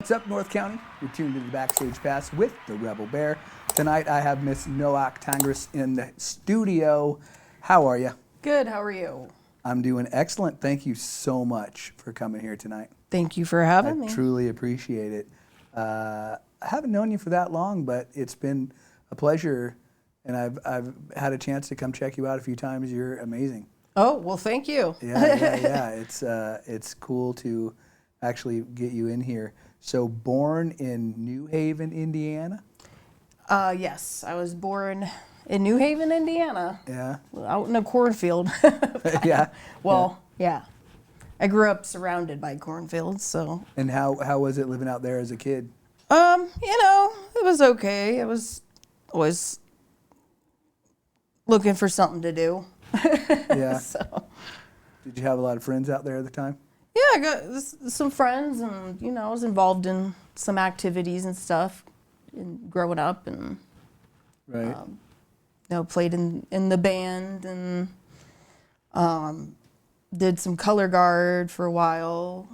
What's up, North County? You're tuned to the Backstage Pass with the Rebel Bear. Tonight I have Miss Noach Tangeras in the studio. How are you? Good, how are you? I'm doing excellent. Thank you so much for coming here tonight. Thank you for having me. I truly appreciate it. I haven't known you for that long, but it's been a pleasure, and I've had a chance to come check you out a few times. You're amazing. Oh, well, thank you. Yeah. It's cool to actually get you in here. So, born in New Haven, Indiana? Yes, I was born in New Haven, Indiana. Yeah. Out in a cornfield. Yeah. Well, yeah. I grew up surrounded by cornfields, so. And how was it living out there as a kid? It was okay. I was always looking for something to do. Yeah. So. Did you have a lot of friends out there at the time? Yeah, I got some friends, and I was involved in some activities and stuff, growing up, and Right. Played in the band, and did some color guard for a while,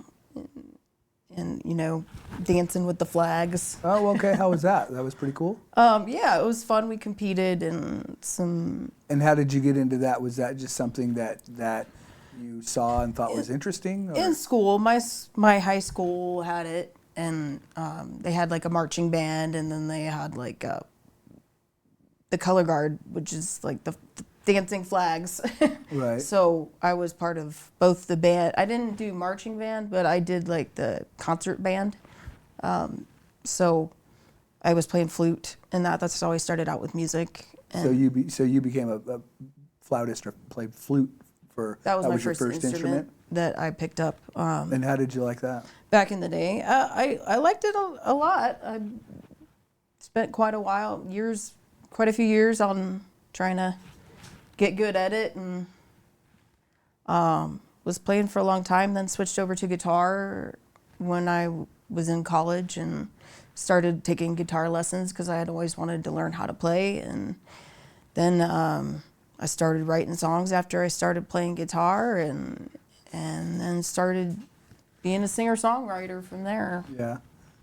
and dancing with the flags. Oh, okay. How was that? That was pretty cool. Yeah, it was fun. We competed in some. And how did you get into that? Was that just something that you saw and thought was interesting? Or? In school, my high school had it, and they had like a marching band, and then they had like the color guard, which is like the dancing flags. Right. So I was part of both the band. I didn't do marching band, but I did like the concert band. So I was playing flute, and that's how I started out with music. And So you became a flautist or played flute for that was my your first instrument that I picked up. And how did you like that? Back in the day, I liked it a lot. I spent quite a few years on trying to get good at it, and was playing for a long time, then switched over to guitar when I was in college and started taking guitar lessons because I had always wanted to learn how to play. And then I started writing songs after I started playing guitar, and then started being a singer-songwriter from there. Yeah.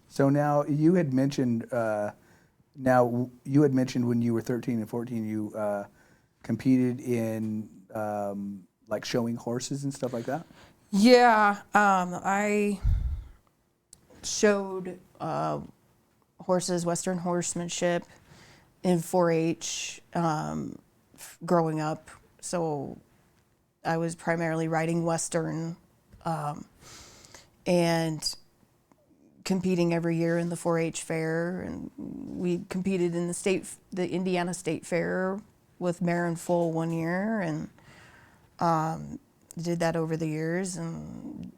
So now you had mentioned when you were 13 and 14 you competed in like showing horses and stuff like that? Yeah, I showed horses, Western horsemanship in 4-H growing up. So I was primarily riding Western and competing every year in the 4-H fair. And we competed in the Indiana State Fair with mare and foal one year, and did that over the years. And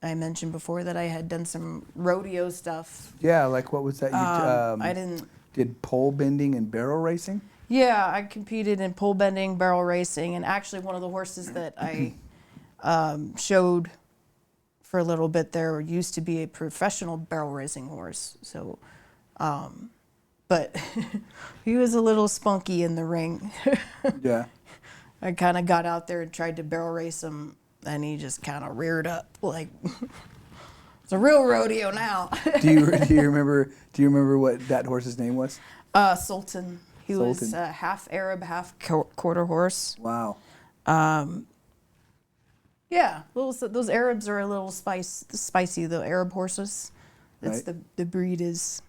I mentioned before that I had done some rodeo stuff. Yeah, like what was that? I did pole bending and barrel racing? Yeah, I competed in pole bending, barrel racing, and actually one of the horses that I showed for a little bit there used to be a professional barrel racing horse. So, but he was a little spunky in the ring. Yeah. I kind of got out there and tried to barrel race him, and he just kind of reared up like it's a real rodeo now. Do you remember what that horse's name was? Sultan. He was half Arab, half quarter horse. Wow. Yeah, those Arabs are a little spicy. The Arab horses. That's right. The breed is.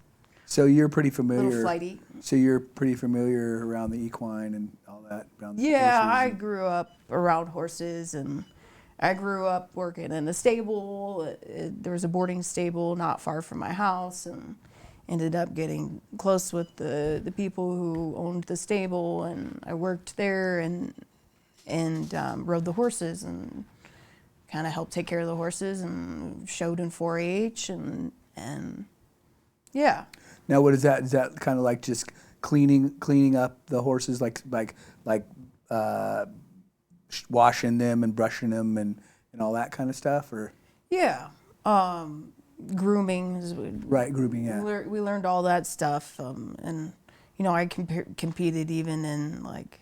So you're pretty familiar. Little flighty. So you're pretty familiar around the equine and all that. Yeah, I grew up around horses, and I grew up working in a stable. There was a boarding stable not far from my house, and ended up getting close with the people who owned the stable, and I worked there and rode the horses and kind of helped take care of the horses and showed in 4-H and yeah. Now, what is that? Is that kind of like just cleaning up the horses, like washing them and brushing them and all that kind of stuff, or? Yeah, grooming. Right, grooming. Yeah. We learned all that stuff, and I competed even in like,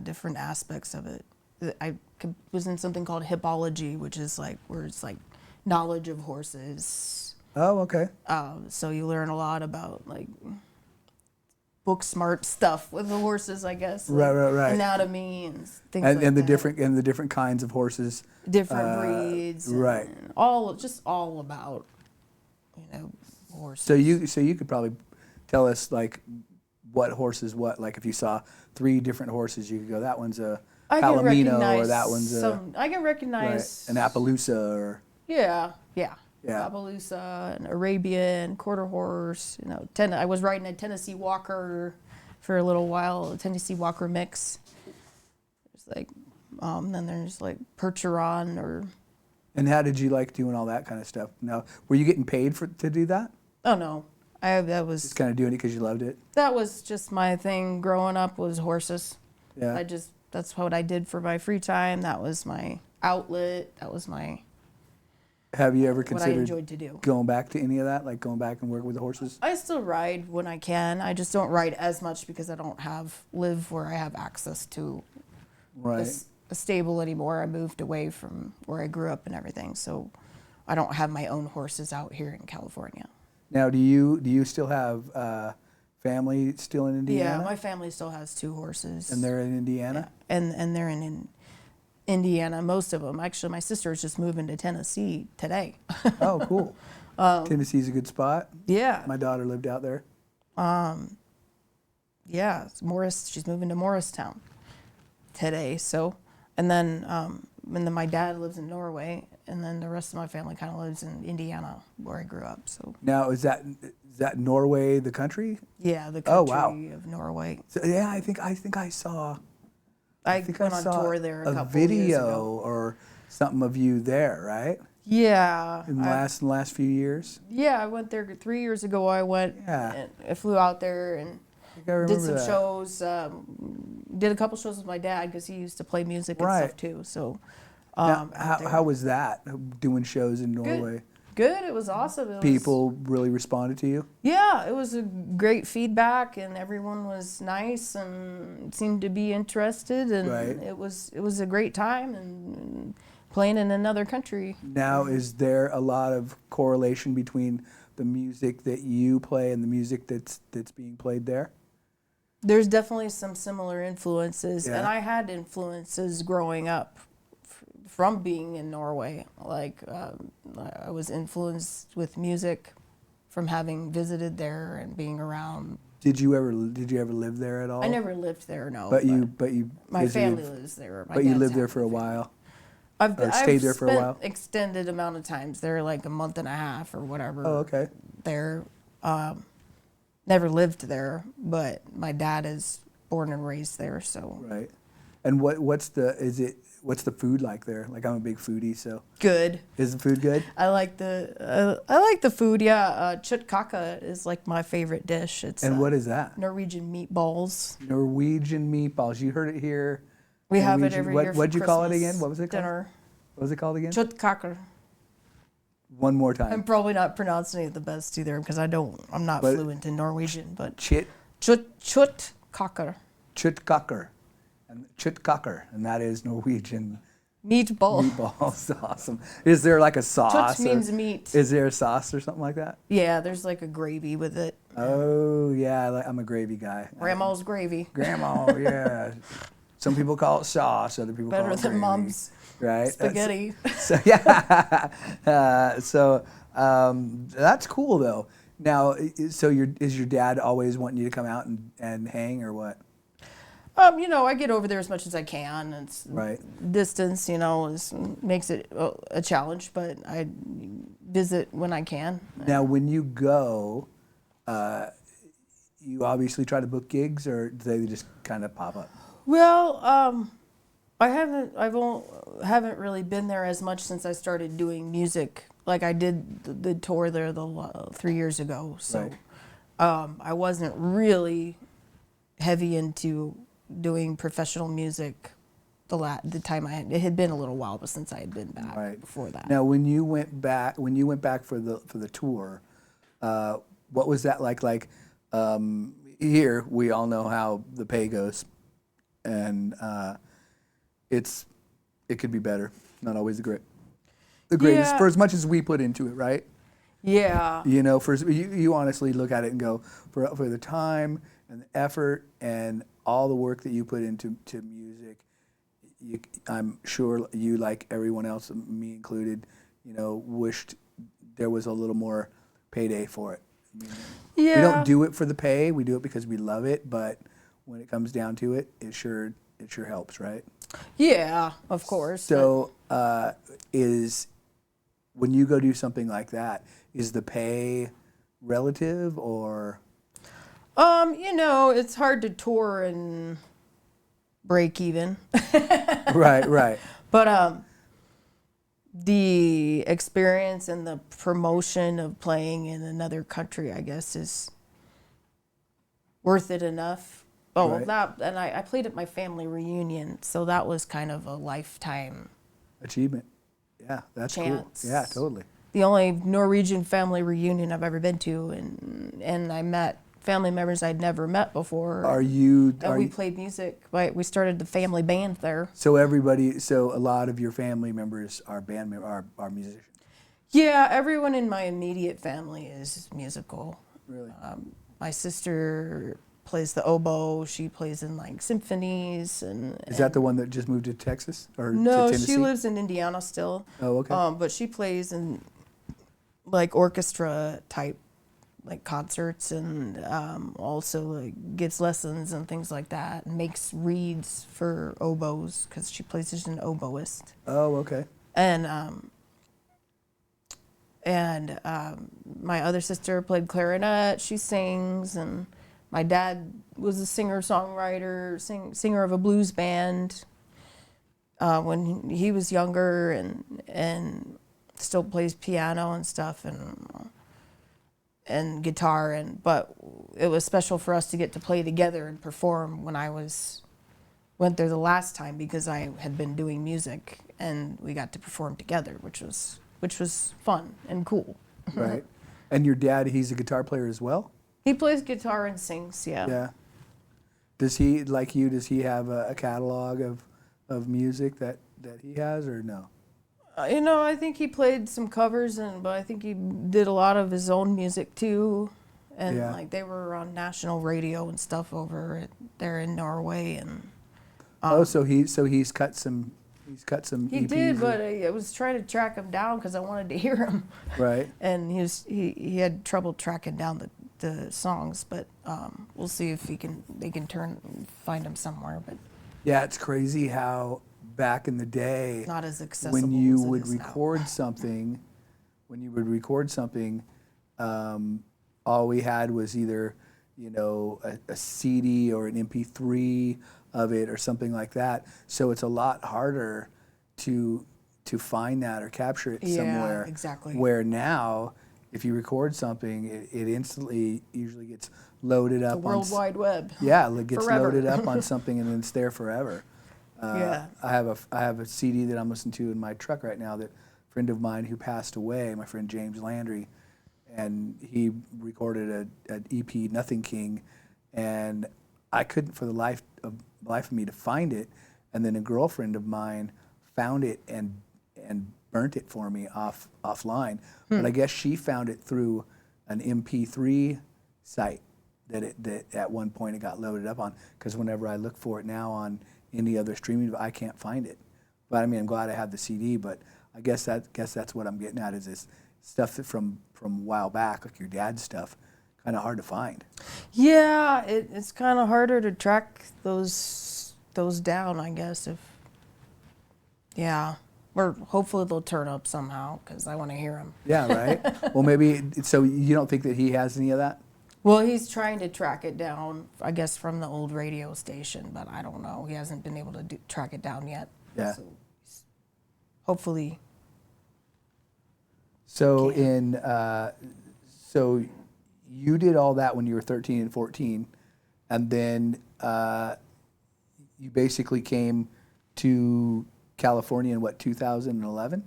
different aspects of it. was in something called hippology, which is like where it's like knowledge of horses. Oh, okay. So you learn a lot about like book smart stuff with the horses, I guess. Like Right. anatomy and things And, like and the that. different kinds of horses. Different breeds. Right. And all about, horses. So you could probably tell us like what horses what. Like if you saw 3 different horses, you could go, that one's a I can Palomino, recognize or that one's I can recognize an Appaloosa, or Yeah. Yeah. Appaloosa, an Arabian, quarter horse. I was riding a Tennessee Walker for a little while, a Tennessee Walker mix. There's like, then there's like Percheron or. And how did you like doing all that kind of stuff? Now, were you getting paid to do that? Oh no, Just kind of doing it because you loved it. that was just my thing growing up was horses. Yeah. That's what I did for my free time. That was my outlet. That was my. Have you ever What I considered enjoyed to do. going back to any of that, like going back and work with the horses? I still ride when I can. I just don't ride as much because I don't live where I have access to Right. a stable anymore. I moved away from where I grew up and everything, so I don't have my own horses out here in California. Now, do you still have family still in Indiana? Yeah, my family still has 2 horses. And they're in Indiana? Yeah. And they're in Indiana, most of them. Actually, my sister is just moving to Tennessee today. Oh, cool. Tennessee's a good spot. Yeah. My daughter lived out there. Yeah, she's moving to Morristown today. So, and then my dad lives in Norway, and then the rest of my family kind of lives in Indiana, where I grew up. So. Now, is that Norway, the country? Yeah, the Oh, country wow. of Norway. So, yeah, I think I saw. I think went I on saw tour there a a couple years video ago. or something of you there, right? Yeah. In the last few years. Yeah, I went there 3 years ago. I went. Yeah. And I flew out there and I think I remember did some that. shows. Did a couple shows with my dad because he used to play music and Right. stuff too. So. Now, out there. how was that doing shows in Norway? Good. It was awesome. It was, People really responded to you? Yeah, it was a great feedback, and everyone was nice and seemed to be interested, and Right. it was a great time and playing in another country. Now, is there a lot of correlation between the music that you play and the music that's being played there? There's definitely some similar influences, Yeah. and I had influences growing up from being in Norway. Like I was influenced with music from having visited there and being around. Did you ever live there at all? I never lived there, no. But you my visited, family lives there. My But you dad's lived there family for a lives there. while. I've stayed there for a spent while? extended amount of times there, like a month and a half or whatever. Oh, okay. There, never lived there, but my dad is born and raised there, so Right. And what's the food like there? Like, I'm a big foodie, so good. is the food good? I like the food. Yeah, kjøttkake is like my favorite dish. It's And what is that? Norwegian meatballs. Norwegian meatballs. You heard it here. We have it Norwegian- every what- year for What'd you call it Christmas again? What was it called? Dinner. What was it called again? Kjøttkake. One more time. I'm probably not pronouncing it the best either because I'm not But- fluent in Norwegian, but Kjøttkake. kjøttkake. Kjøttkake, and that is Norwegian Meatball. meatballs. Awesome. Is there like a sauce? Kjøtt means meat. Is there a sauce or something like that? Yeah, there's like a gravy with it. Oh yeah, I'm a gravy guy. Grandma's gravy. Grandma, yeah. Some people call it sauce. Other people call Better it than gravy. mom's Right. spaghetti. So yeah. That's cool though. Now, so is your dad always wanting you to come out and hang or what? I get over there as much as I can. It's Right. distance, makes it a challenge, but I visit when I can. Now, when you go, you obviously try to book gigs, or do they just kind of pop up? Well, I haven't really been there as much since I started doing music. Like I did the tour there 3 years ago, so Right. I wasn't really heavy into doing professional music the time it had been a little while, but since I had been back Right. before that. Now, when you went back for the tour, what was that like? Like here, we all know how the pay goes, and it could be better. Not always the greatest Yeah. for as much as we put into it, right? Yeah. You know, you honestly look at it and go, for the time and the effort and all the work that you put into music, I'm sure you, like everyone else, me included, you know, wished there was a little more payday for it. I mean, Yeah. we don't do it for the pay. We do it because we love it. But when it comes down to it, it sure helps, right? Yeah, of course. So is when you go do something like that, is the pay relative or? You know, it's hard to tour and break even. Right. But the experience and the promotion of playing in another country, I guess, is worth it enough. Oh, Right. and I played at my family reunion, so that was kind of a lifetime Achievement. Yeah, that's chance. cool. Yeah, totally. The only Norwegian family reunion I've ever been to, and I met family members I'd never met before. We played music. We started the family band there. So a lot of your family members are are musicians. Yeah, everyone in my immediate family is musical. Really? My sister plays the oboe. She plays in like symphonies and. Is that the one that just moved to Texas or to No, Tennessee? she lives in Indiana still. Oh, okay. But she plays in like orchestra type like concerts and also like gives lessons and things like that and makes reeds for oboes because she plays as an oboist. Oh, okay. And my other sister played clarinet. She sings, and my dad was a singer-songwriter, singer of a blues band when he was younger, and still plays piano and stuff and guitar. But it was special for us to get to play together and perform when I went there the last time because I had been doing music, and we got to perform together, which was fun and cool. Right. And your dad, he's a guitar player as well? He plays guitar and sings, yeah. Yeah. Does he, like you, does he have a catalog of music that he has or no? You know, I think he played some covers, but I think he did a lot of his own music too. And Yeah. like they were on national radio and stuff over there in Norway. And So he's cut some he EPs did, but I was trying to track him down because I wanted to hear him. right. And he had trouble tracking down the songs, but we'll see if they can find him somewhere. But Yeah, it's crazy how back in the day not as accessible when you as it would is now. record something, all we had was either, you know, a CD or an MP3 of it or something like that. So it's a lot harder to find that or capture it Yeah, somewhere. exactly. Where now, if you record something, it instantly usually gets loaded up The World Wide Web. Yeah, it gets Forever. loaded up on something and then it's there forever. Yeah. I have a CD that I'm listening to in my truck right now that a friend of mine who passed away, my friend James Landry, and he recorded an EP, Nothing King, and I couldn't for the life of me to find it, and then a girlfriend of mine found it and burnt it for me offline. But I guess she found it through an MP3 site that at one point it got loaded up on, because whenever I look for it now on any other streaming, I can't find it. But I mean, I'm glad I have the CD. But I guess that's what I'm getting at is this stuff that from a while back, like your dad's stuff, kind of hard to find. Yeah, it's kind of harder to track those down, I guess. Or hopefully they'll turn up somehow because I want to hear them. Yeah, right. Well, maybe. So you don't think that he has any of that? Well, he's trying to track it down, I guess, from the old radio station, but I don't know. He hasn't been able to track it down yet. Yeah. So hopefully. So Can. so you did all that when you were 13 and 14, and then you basically came to California in what, 2011?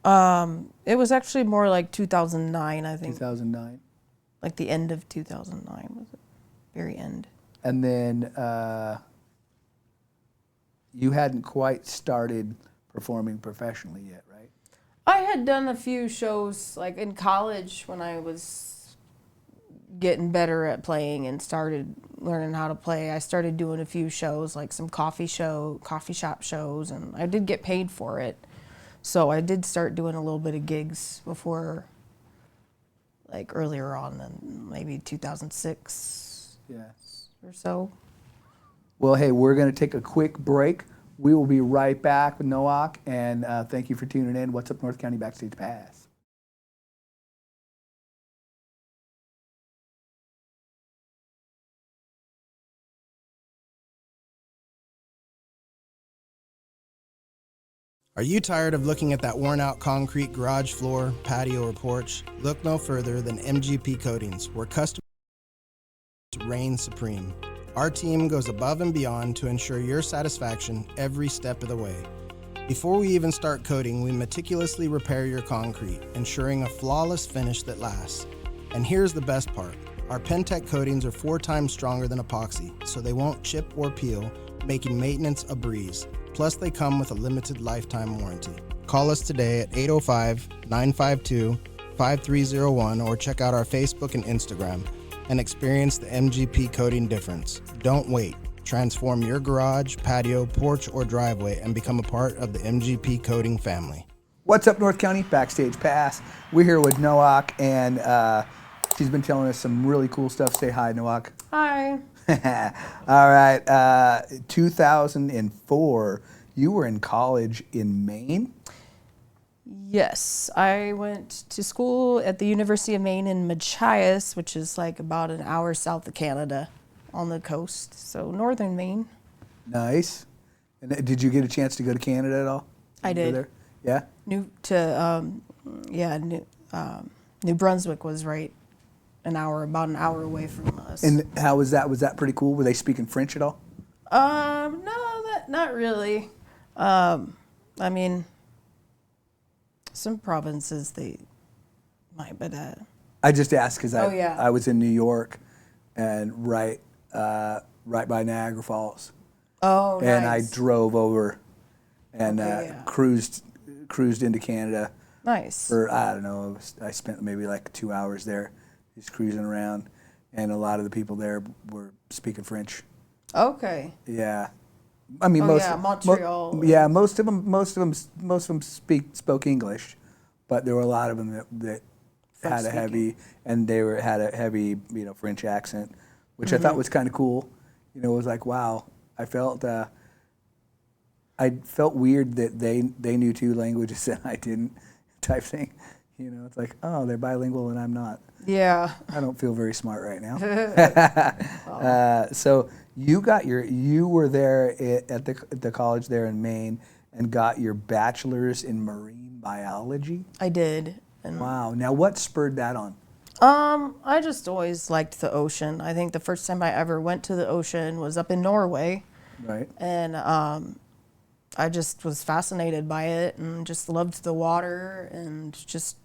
It was actually more like 2009, I think. 2009. Like the end of 2009 was it? Very end. And then you hadn't quite started performing professionally yet, right? I had done a few shows like in college when I was getting better at playing and started learning how to play. I started doing a few shows, like some coffee shop shows, and I did get paid for it. So I did start doing a little bit of gigs before, like earlier on in maybe 2006 or so. Well, hey, we're going to take a quick break. We will be right back with Noach, and thank you for tuning in. What's up, North County Backstage Pass? Are you tired of looking at that worn-out concrete garage floor, patio, or porch? Look no further than MGP Coatings, where customers reign supreme. Our team goes above and beyond to ensure your satisfaction every step of the way. Before we even start coating, we meticulously repair your concrete, ensuring a flawless finish that lasts. And here's the best part. Our Pentec coatings are 4 times stronger than epoxy, so they won't chip or peel, making maintenance a breeze. Plus, they come with a limited lifetime warranty. Call us today at 805-952-5301 or check out our Facebook and Instagram and experience the MGP coating difference. Don't wait. Transform your garage, patio, porch, or driveway and become a part of the MGP coating family. What's up, North County Backstage Pass? We're here with Noach, and she's been telling us some really cool stuff. Say hi, Noach. Hi. All right. 2004, you were in college in Maine? Yes, I went to school at the University of Maine in Machias, which is like about an hour south of Canada on the coast, so northern Maine. Nice. And did you get a chance to go to Canada at all? I did. There? Yeah? New Brunswick was about an hour away from us. And how was that? Was that pretty cool? Were they speaking French at all? No, not really. I mean, some provinces they might, but I just asked because yeah. I was in New York, and right by Niagara Falls. Oh, nice. And I drove over and yeah. cruised into Canada. Nice. For, I don't know, I spent maybe like 2 hours there just cruising around, and a lot of the people there were speaking French. Okay. Yeah. I mean, Montreal. Most of them spoke English, but there were a lot of them that had a heavy French accent, which I thought was kind of cool. You know, it was like, wow, I felt weird that they knew 2 languages and I didn't, type thing. You know, it's like, oh, they're bilingual and I'm not. Yeah. I don't feel very smart right now. So you were there at the college there in Maine and got your bachelor's in marine biology? I did. And wow. Now, what spurred that on? I just always liked the ocean. I think the first time I ever went to the ocean was up in Norway. Right. And I just was fascinated by it and just loved the water and just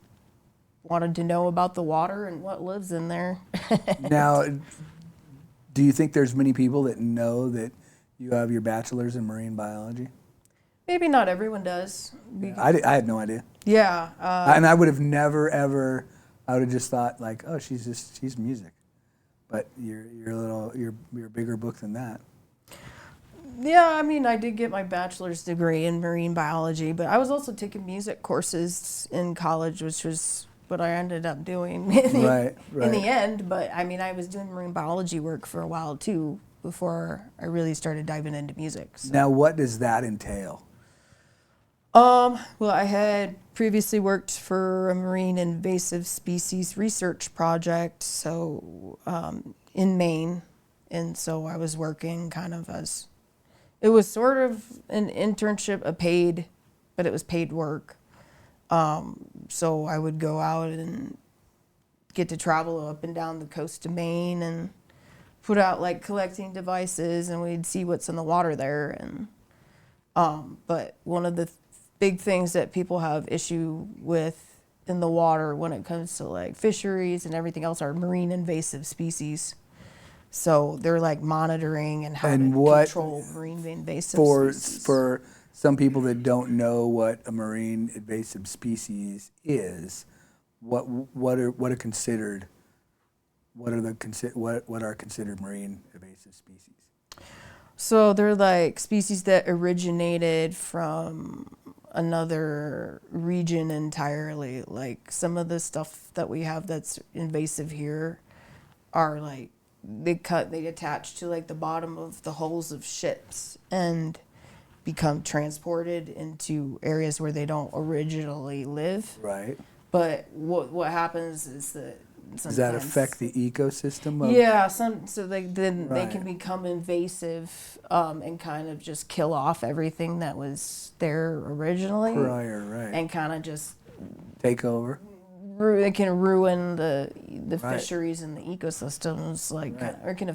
wanted to know about the water and what lives in there. Now, do you think there's many people that know that you have your bachelor's in marine biology? Maybe not everyone does. I had no idea. Yeah. And I would have never, ever, I would have just thought like, oh, she's music. But you're a bigger book than that. Yeah, I mean, I did get my bachelor's degree in marine biology, but I was also taking music courses in college, which was what I ended up doing in the end. But I mean, I was doing marine biology work for a while too before I really started diving into music. So. Now, what does that entail? Well, I had previously worked for a marine invasive species research project, so in Maine, and so I was working kind of as. It was sort of an internship, but it was paid work. So I would go out and get to travel up and down the coast of Maine and put out like collecting devices, and we'd see what's in the water there. And but one of the big things that people have issue with in the water when it comes to like fisheries and everything else are marine invasive species. So they're like monitoring and how And to what- control marine invasive For species. for some people that don't know what a marine invasive species is, what are considered what are considered marine invasive species? So they're like species that originated from another region entirely. Like some of the stuff that we have that's invasive here are like they attach to like the bottom of the hulls of ships and become transported into areas where they don't originally live. Right. But what happens is that Does that sometimes- affect the ecosystem? Yeah, so they then they Right. can become invasive and kind of just kill off everything that was there originally, Prior, right. and kind of just Take over. it can ruin the Right. fisheries and the ecosystems, like Right. or can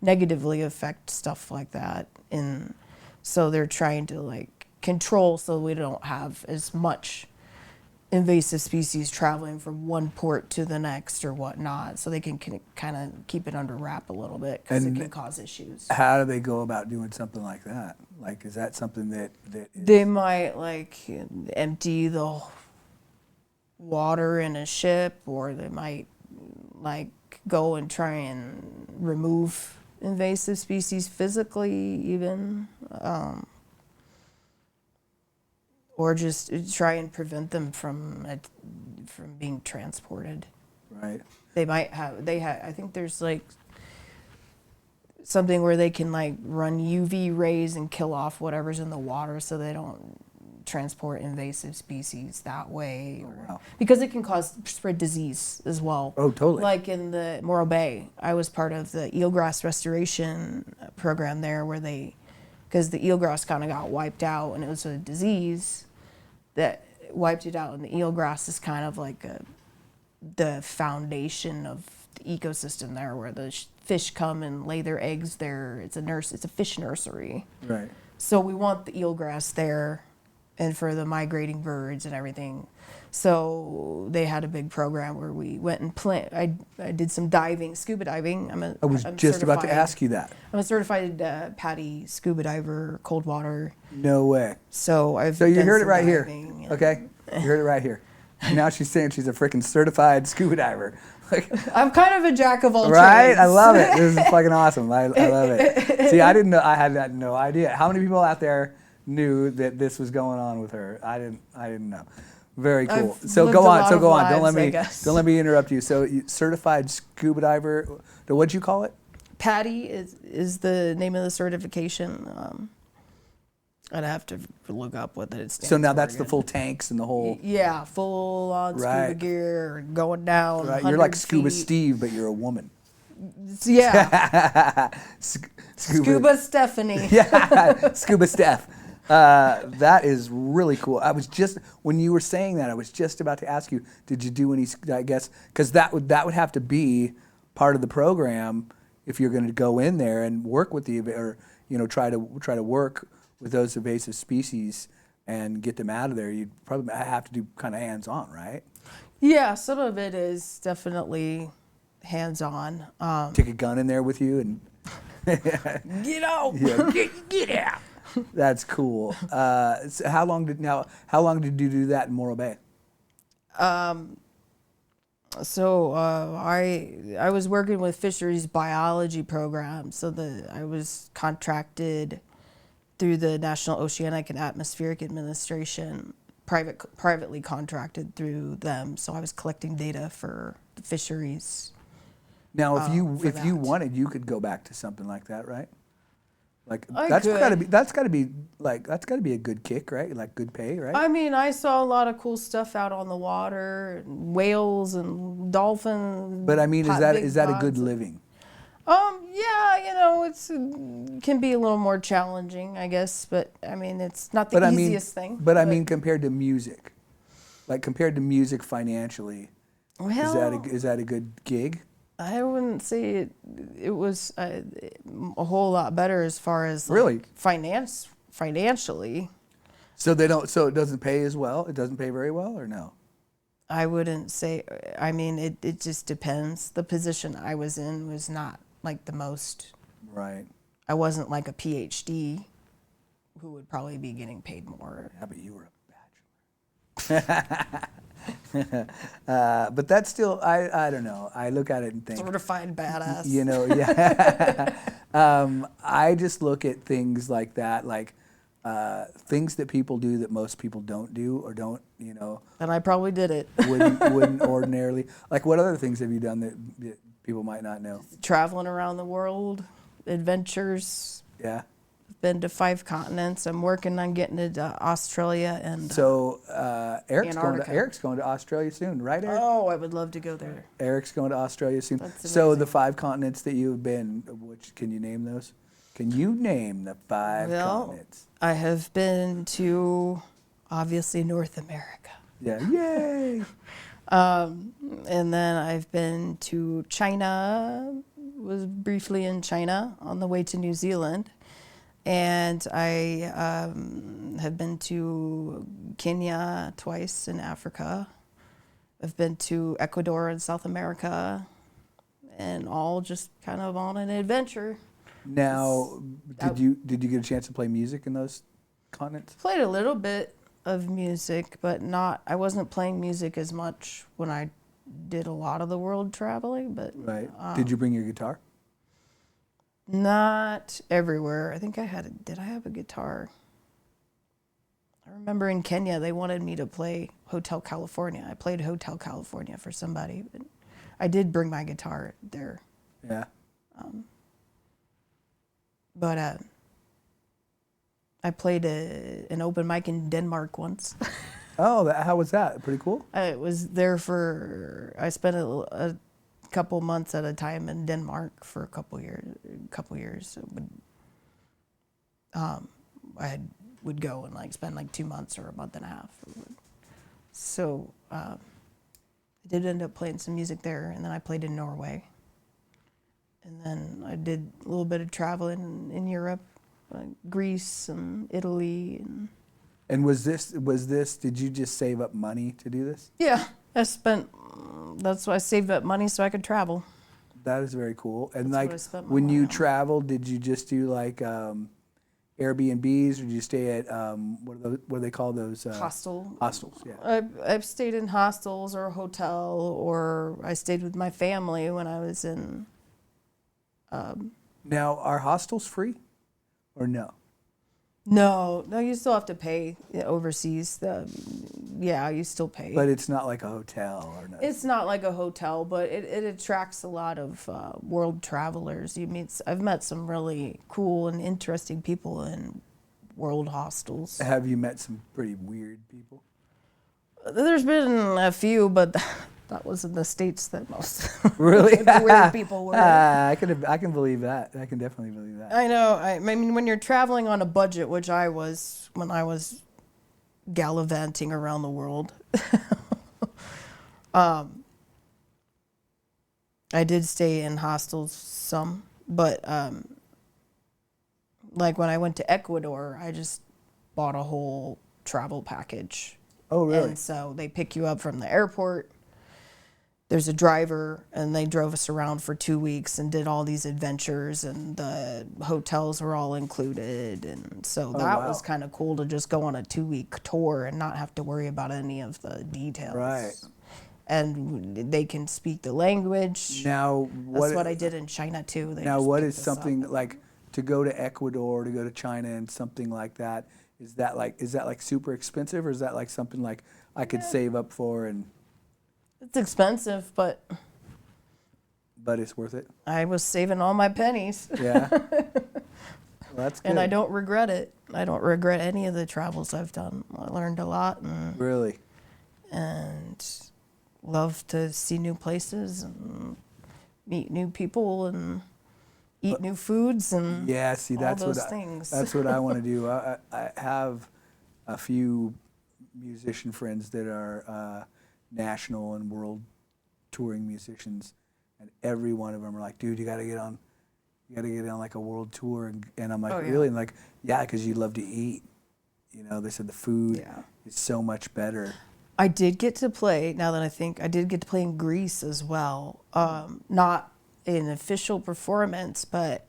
negatively affect stuff like that. And so they're trying to like control so we don't have as much invasive species traveling from one port to the next or whatnot, so they can kind of keep it under wrap a little bit because it And can cause issues. How do they go about doing something like that? Like, is that something that is, They might like empty the water in a ship, or they might like go and try and remove invasive species physically even, or just try and prevent them from being transported. right? They might have, I think there's like something where they can like run UV rays and kill off whatever's in the water so they don't transport invasive species that way. wow. Because it can spread disease as well. Oh, totally. Like in the Morro Bay, I was part of the eelgrass restoration program there where because the eelgrass kind of got wiped out and it was a disease that wiped it out, and the eelgrass is kind of like the foundation of the ecosystem there, where the fish come and lay their eggs there. It's a fish nursery. Right. So we want the eelgrass there, and for the migrating birds and everything. So they had a big program where we went and I did some diving, scuba diving. I was I'm just about to certified- ask you that. I'm a certified PADI scuba diver, cold water. No way. So I've So you done heard it some right here, diving and- okay? You heard it right here. Now she's saying she's a freaking certified scuba diver. Like, I'm kind of a jack of all right? trades. I love it. This is fucking awesome. I love it. See, I didn't know. I had no idea. How many people out there knew that this was going on with her? I didn't know. Very cool. I've So lived go a on. lot So of go on. Don't lives, I let me. guess. Don't let me interrupt you. So certified scuba diver. What'd you call it? PADI is the name of the certification. I'd have to look up what it stands So now for that's the again. full tanks and the whole. Yeah, full on scuba Right. gear, going down. Right. You're like 100 Scuba feet. Steve, but you're a woman. Yeah, Scuba Stephanie. Yeah, Scuba Steph. That is really cool. I was just, when you were saying that, I was just about to ask you, did you do any, I guess, because that would have to be part of the program if you're going to go in there and work with or try to work with those invasive species and get them out of there. You'd probably have to do kind of hands-on, right? Yeah, some of it is definitely hands-on. Take a gun in there with you and Get out. yeah, get out. That's cool. So how long did you do that in Morro Bay? So I was working with fisheries biology program, so I was contracted through the National Oceanic and Atmospheric Administration, privately contracted through them. So I was collecting data for the fisheries. Now, if you that. wanted, you could go back to something like that, right? Like I that's could. gotta be a good kick, right? Like good pay, right? I mean, I saw a lot of cool stuff out on the water, whales and dolphins. But I mean, is big that a good pods. living? Yeah, it's can be a little more challenging, I guess. But I mean, it's not the easiest thing. But I mean, compared to music, financially, well, is that a good gig? I wouldn't say it was a whole lot better as far as like, Really? financially. So they don't. So it doesn't pay as well. It doesn't pay very well, or no? I wouldn't say. I mean, it just depends. The position I was in was not like the most. Right. I wasn't like a PhD who would probably be getting paid more. Yeah, but you were a bachelor. But that's still, I don't know. I look at it and think, Certified badass. you know, yeah. I just look at things like that, like things that people do that most people don't do or don't, you know. And I probably did it. wouldn't ordinarily. Like, what other things have you done that people might not know? Traveling around the world, adventures. Yeah. Been to 5 continents. I'm working on getting to Australia and So Eric's Antarctica. going to Australia soon, right, Eric? oh, I would love to go there. Eric's going to Australia soon. That's So amazing. the 5 continents that you've been, which can you name those? Can you name the 5 continents? I have been to obviously North America. Yeah, yay! And then I've been to China, was briefly in China on the way to New Zealand. And I have been to Kenya twice in Africa. I've been to Ecuador in South America, and all just kind of on an adventure. Now, did you get a chance to play music in those continents? Played a little bit of music, but not. I wasn't playing music as much when I did a lot of the world traveling. But Right. Did you bring your guitar? not everywhere. I think I had. Did I have a guitar? I remember in Kenya they wanted me to play Hotel California. I played Hotel California for somebody, but I did bring my guitar there. Yeah. But I played an open mic in Denmark once. Oh, how was that? Pretty cool. I was there for. I spent a couple months at a time in Denmark for a couple years. Would go and like spend like 2 months or a month and a half. So I did end up playing some music there, and then I played in Norway. And then I did a little bit of traveling in Europe, like Greece and Italy. And was this? Did you just save up money to do this? Yeah, that's why I saved up money so I could travel. That is very cool. And That's what like I spent my when money you on. traveled, did you just do like Airbnbs, or did you stay at what do they call those? Hostel. Hostels. Yeah. I've stayed in hostels or a hotel, or I stayed with my family when I was in. Now, are hostels free, or no? No, you still have to pay overseas. Yeah, you still pay. But it's not like a hotel or nothing. It's not like a hotel, but it attracts a lot of world travelers. I've met some really cool and interesting people in world hostels. Have you met some pretty weird people? There's been a few, but that was in the States that most Really? the weird people were. I can believe that. I can definitely believe that. I know. I mean, when you're traveling on a budget, which I was when I was gallivanting around the world, I did stay in hostels some, but like when I went to Ecuador, I just bought a whole travel package. Oh, really? And so they pick you up from the airport. There's a driver, and they drove us around for 2 weeks and did all these adventures, and the hotels were all included. And so that wow. was kind of cool to just go on a 2-week tour and not have to worry about any of the details. Right. And they can speak the language. Now, That's what I did in China too. They Now, just what picked is us up. something like to go to Ecuador, to go to China, and something like that? Is that like super expensive, or is that like something like I could save up for and? It's expensive, but It's worth it. I was saving all my pennies. Yeah. Well, that's good. And I don't regret it. I don't regret any of the travels I've done. I learned a lot Really. and love to see new places and meet new people and eat new foods and Yeah. See, all that's those what things. that's what I want to do. I have a few musician friends that are national and world touring musicians, and every one of them are like, dude, you got to get on like a world tour, and I'm like, Oh, yeah. really? And like, yeah, because you love to eat. You know, they said the food Yeah. is so much better. I did get to play, now that I think, I did get to play in Greece as well. Not an official performance, but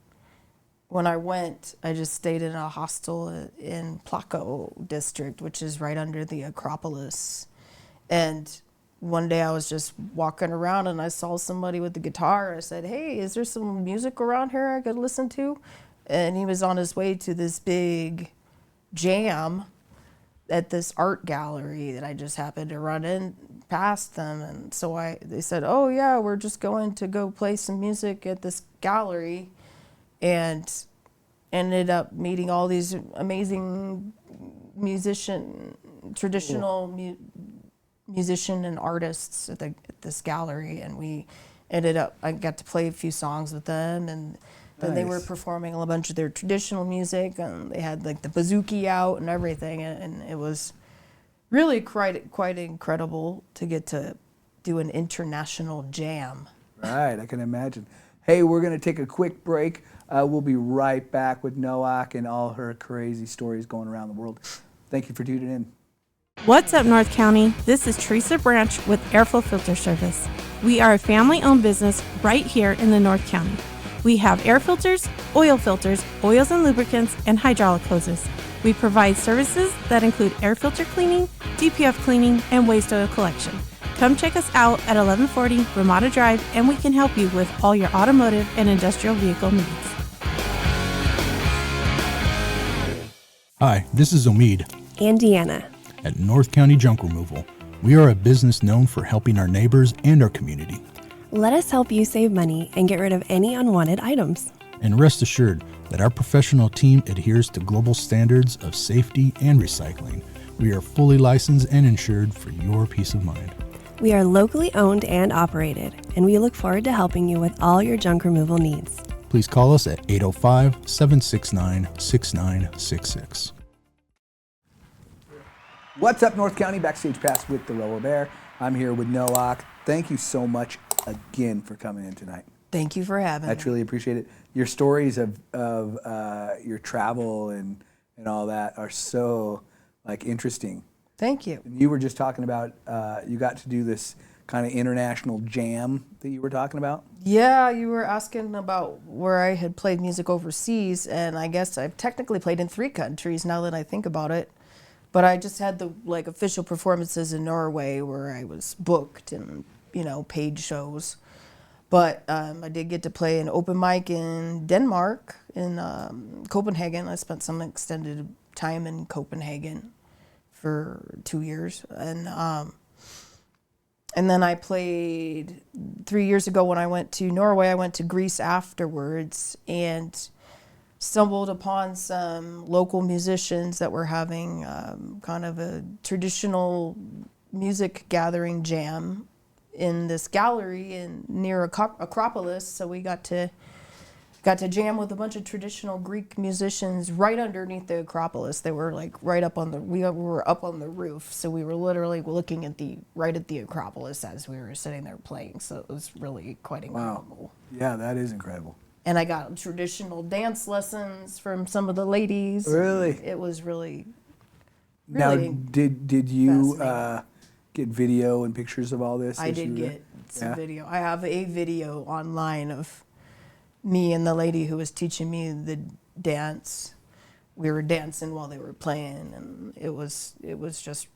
when I went, I just stayed in a hostel in Placo district, which is right under the Acropolis. And one day I was just walking around and I saw somebody with the guitar. I said, "Hey, is there some music around here I could listen to?" And he was on his way to this big jam at this art gallery that I just happened to run in past them. And so they said, "Oh yeah, we're just going to go play some music at this gallery," and ended up meeting all these amazing traditional musician and artists at this gallery. And I got to play a few songs with them, and then they were performing a bunch of their traditional music, and they had like the bouzouki out and everything, and it was really quite incredible to get to do an international jam. Right, I can imagine. Hey, we're going to take a quick break. We'll be right back with Noach and all her crazy stories going around the world. Thank you for tuning in. What's up, North County? This is Teresa Branch with Airflow Filter Service. We are a family-owned business right here in the North County. We have air filters, oils and lubricants, and hydraulic hoses. We provide services that include air filter cleaning, DPF cleaning, and waste oil collection. Come check us out at 1140 Ramada Drive, and we can help you with all your automotive and industrial vehicle needs. Hi, this is Omid and Deanna at North County Junk Removal. We are a business known for helping our neighbors and our community. Let us help you save money and get rid of any unwanted items. And rest assured that our professional team adheres to global standards of safety and recycling. We are fully licensed and insured for your peace of mind. We are locally owned and operated, and we look forward to helping you with all your junk removal needs. Please call us at 805-769-6966. What's up, North County? Backstage Pass with the Lower Bear. I'm here with Noach. Thank you so much again for coming in tonight. Thank you for having me. I truly appreciate it. Your stories of your travel and all that are so interesting. Thank you. And you were just talking about you got to do this kind of international jam that you were talking about. Yeah, you were asking about where I had played music overseas, and I guess I've technically played in 3 countries now that I think about it. But I just had the official performances in Norway where I was booked and paid shows. But I did get to play an open mic in Denmark, in Copenhagen. I spent some extended time in Copenhagen for 2 years, and then I played 3 years ago when I went to Norway. I went to Greece afterwards and stumbled upon some local musicians that were having kind of a traditional music gathering jam in this gallery near Acropolis. So we got to jam with a bunch of traditional Greek musicians right underneath the Acropolis. They were right up on we were up on the roof, so we were literally looking at the Acropolis as we were sitting there playing. So it was really quite incredible. Wow. Yeah, that is incredible. And I got traditional dance lessons from some of the ladies. Really? It was really Now, did you get video and pictures of all this? I did get some video. I have a video online of me and the lady who was teaching me the dance. We were dancing while they were playing, and it was just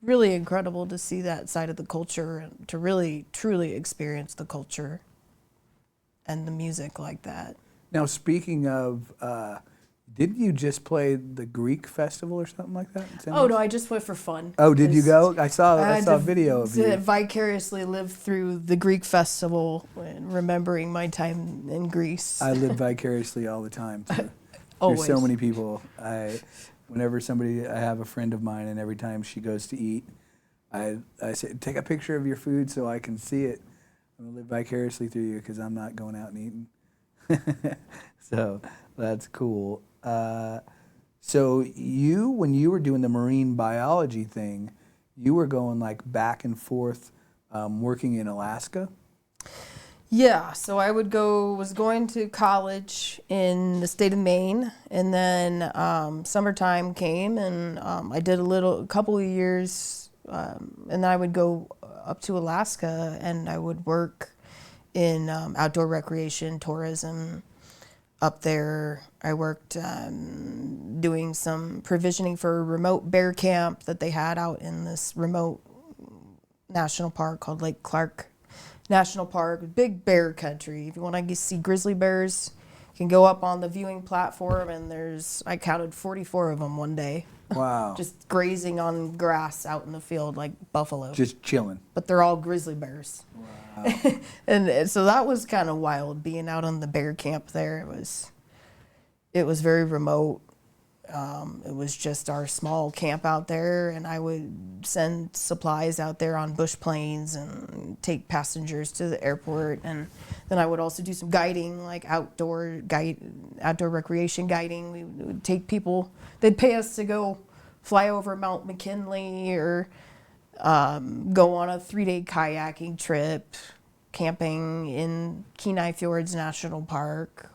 really incredible to see that side of the culture and to really truly experience the culture and the music like that. Now, speaking of, didn't you just play the Greek festival or something like that? Oh no, I just went for fun. Oh, did you go? I saw a video of you. Vicariously live through the Greek festival and remembering my time in Greece. I live vicariously all the time too. Always. There's so many people. Whenever I have a friend of mine, and every time she goes to eat, I say, take a picture of your food so I can see it. I'm gonna live vicariously through you because I'm not going out and eating. So that's cool. So when you were doing the marine biology thing, you were going back and forth, working in Alaska? Yeah, so I was going to college in the state of Maine, and then summertime came, and I did a couple of years, and then I would go up to Alaska, and I would work in outdoor recreation, tourism up there. I worked doing some provisioning for a remote bear camp that they had out in this remote national park called Lake Clark National Park. Big bear country. If you want to see grizzly bears, you can go up on the viewing platform, and I counted 44 of them one day. Wow. Just grazing on grass out in the field like buffalo. Just chilling. But they're all grizzly bears. Wow. and so that was kind of wild, being out on the bear camp there. It was very remote. It was just our small camp out there, and I would send supplies out there on bush planes and take passengers to the airport. And then I would also do some guiding, like outdoor recreation guiding. We would take people, they'd pay us to go fly over Mount McKinley or go on a 3-day kayaking trip, camping in Kenai Fjords National Park,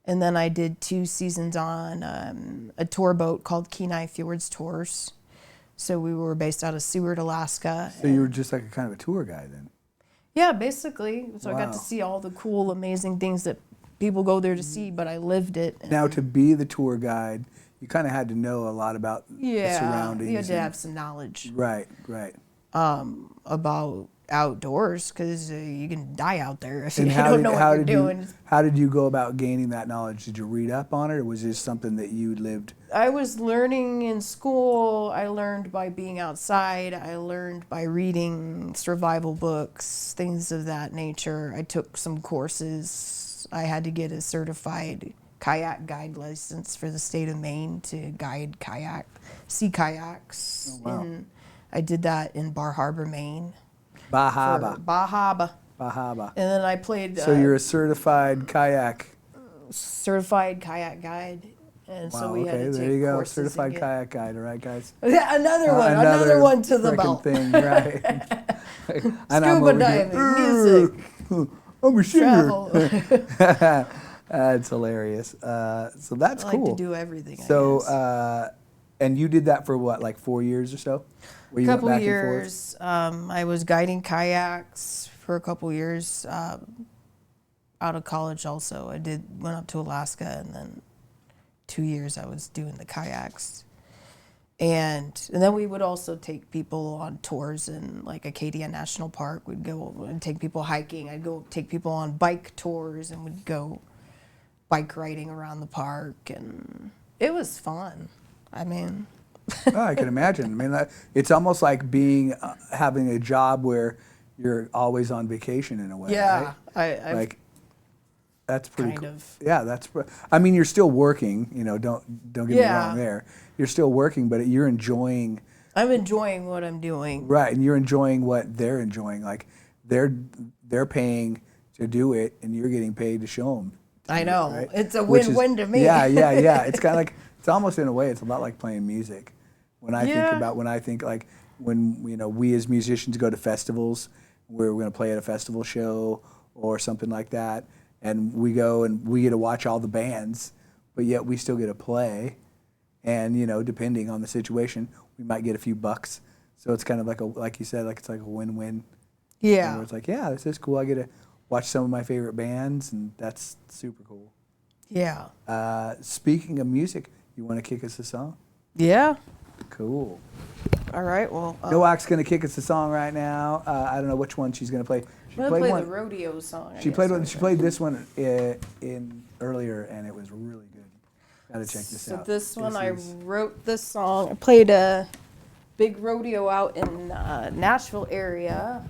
and then I did 2 seasons on a tour boat called Kenai Fjords Tours. So we were based out of Seward, Alaska. So you were just like a kind of a tour guide then? Yeah, basically. So Wow. I got to see all the cool, amazing things that people go there to see, but I lived it. Now, to be the tour guide, you kind of had to know a lot about the surroundings. You had to have some knowledge Right, right. about outdoors, because you can die out there if And you don't know what you're did doing. How did you go about gaining that knowledge? Did you read up on it, or was this something that you lived? I was learning in school. I learned by being outside. I learned by reading survival books, things of that nature. I took some courses. I had to get a certified kayak guide license for the state of Maine to guide sea kayaks. Oh, wow. And I did that in Bar Harbor, Maine. Bahaba. Bahaba. And then I played So you're a certified kayak. certified kayak guide. And so Wow, we had okay, to there take you go. courses and Certified get- kayak guide, all right, guys? Yeah, another one to the frickin' belt. thing, right? And I'm Scuba over diving, here, music, I'm a singer. travel. That's hilarious. So that's I cool. like to do everything. So, I guess. and you did that for what, like 4 years or so? Where you went Couple back and forth? years. I was guiding kayaks for a couple years. Out of college, also, went up to Alaska, and then 2 years I was doing the kayaks. And then we would also take people on tours in like Acadia National Park. We'd go and take people hiking. I'd go take people on bike tours, and we'd go bike riding around the park, and it was fun. I mean, Oh, I can imagine. I mean, it's almost like having a job where you're always on vacation in a way. yeah, Right? That's pretty kind cool. of. Yeah, I mean, you're still working. Don't get me Yeah. wrong there. You're still working, but you're enjoying. I'm enjoying what I'm doing. Right, and you're enjoying what they're enjoying. Like they're paying to do it, and you're getting paid to show them. I know. Right? It's a Which win-win to me. Yeah. It's kind of like, it's almost in a way, it's a lot like playing music. When I think like when we as musicians go to festivals, where we're going to play at a festival show or something like that, and we go and we get to watch all the bands, but yet we still get to play, and depending on the situation, we might get a few bucks. So it's kind of like you said, it's like a win-win. Yeah. Where it's like, yeah, this is cool. I get to watch some of my favorite bands, and that's super cool. Yeah. Speaking of music, you want to kick us a song? Yeah. Cool. All right. Well, Noach's going to kick us a song right now. I don't know which one she's going to play. She I'm gonna played play one. the rodeo song. I She guess. played one. She played this one in earlier, and it was really good. Gotta check this So out. this one, I is- wrote this song. I played a big rodeo out in Nashville area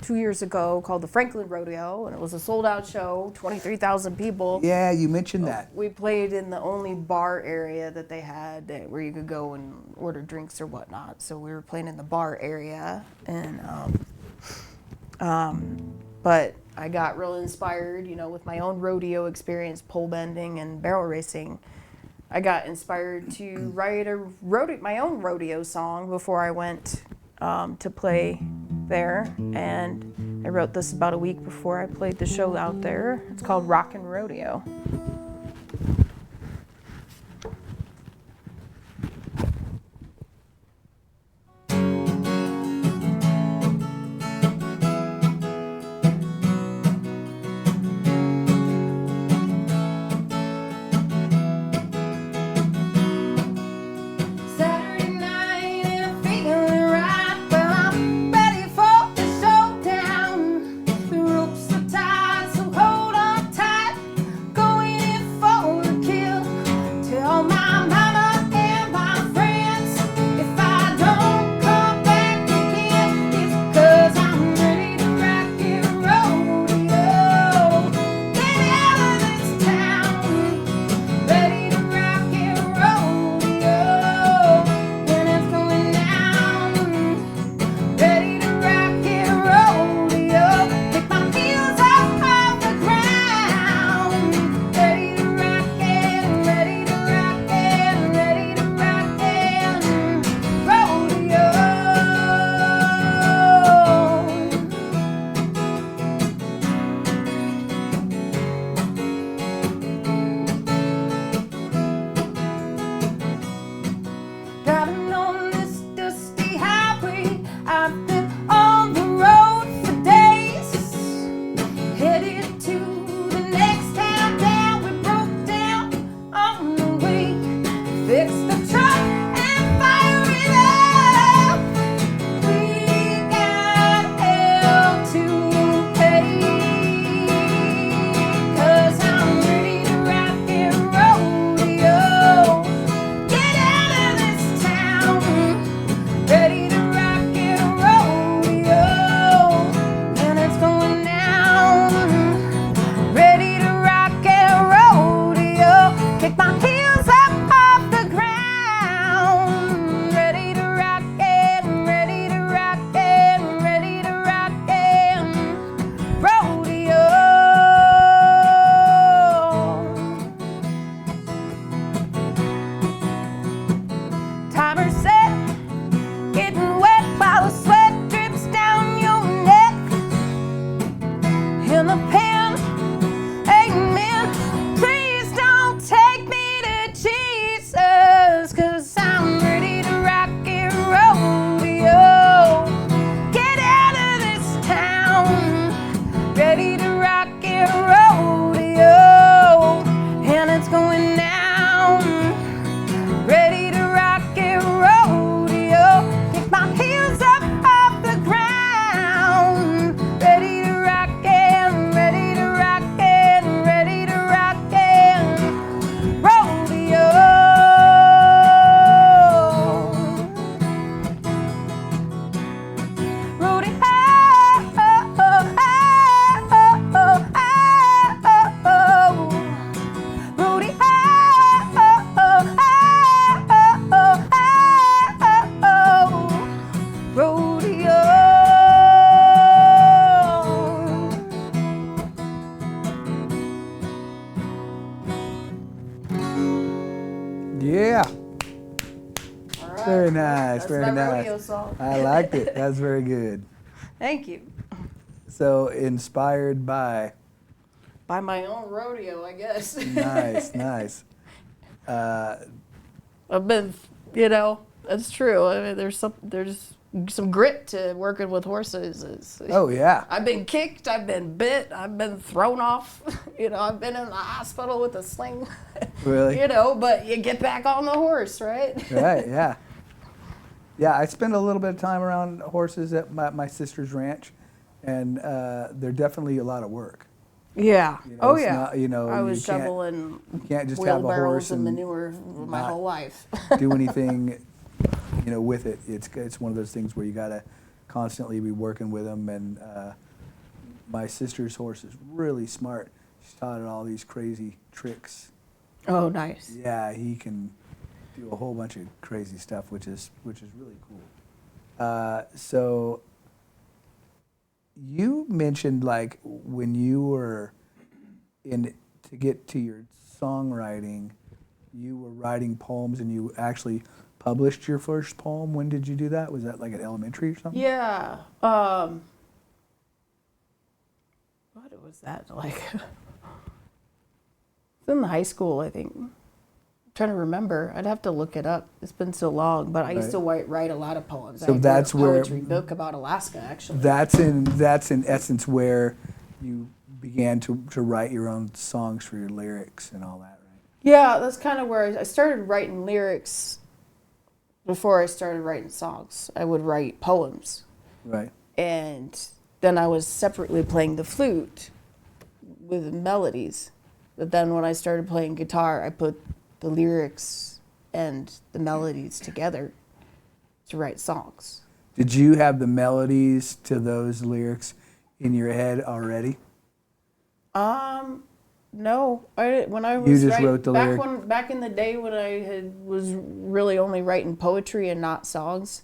2 years ago called the Franklin Rodeo, and it was a sold-out show, 23,000 people. Yeah, you mentioned that. We played in the only bar area that they had where you could go and order drinks or whatnot. So we were playing in the bar area, and but I got real inspired, with my own rodeo experience, pole bending and barrel racing. I got inspired to write my own rodeo song before I went to play there, and I wrote this about a week before I played the show out there. It's called Rockin' Rodeo. Fix the truck and fire it up. We got hell to pay. 'Cause I'm ready to rock and rodeo. Get out of this town. Ready to rock and rodeo. And it's going down. Ready to rock and rodeo. Kick my heels up off the ground. Ready to rock and ready to rock and ready to rock and rodeo. Timer set, getting wet while the sweat drips down your neck. In the pen, amen. Please don't take me to Jesus, 'cause I'm ready to rock and rodeo. Get out of this town, ready to rock and rodeo. And it's going down, ready to rock and rodeo. Kick my heels up off the ground. Ready to rock and ready to rock and ready to rock and rodeo. Rodeo. Yeah. All right. Very nice. That's Very my rodeo nice. song. I liked it. That's very good. Thank you. So inspired by. By my own rodeo, I guess. Nice, nice. I've been, that's true. I mean, there's some grit to working with horses. Oh yeah. I've been kicked, I've been bit, I've been thrown off. I've been in the hospital with a sling. Really? But you get back on the horse, right? Right. Yeah. Yeah. I spent a little bit of time around horses at my sister's ranch, and they're definitely a lot of work. Yeah. It's not, I you was can't- shoveling You can't just have a wheelbarrows horse and and manure my not whole life. do anything, with it. It's one of those things where you gotta constantly be working with them. And my sister's horse is really smart. She's taught it all these crazy tricks. Oh, nice. Yeah, he can do a whole bunch of crazy stuff, which is really cool. So you mentioned like when you were to get to your songwriting, you were writing poems and you actually published your first poem. When did you do that? Was that like at elementary or something? Yeah. What was that like? It's in high school, I think. I'm trying to remember. I'd have to look it up. It's been so long, but I used to write a lot of poems. So I that's wrote a where- poetry book about Alaska, actually. That's in essence where you began to write your own songs for your lyrics and all that, right? Yeah, that's kind of where I started writing lyrics. Before I started writing songs, I would write poems. Right. And then I was separately playing the flute with melodies. But then when I started playing guitar, I put the lyrics and the melodies together to write songs. Did you have the melodies to those lyrics in your head already? No, when I was You just wrote the lyric. back in the day when I was really only writing poetry and not songs,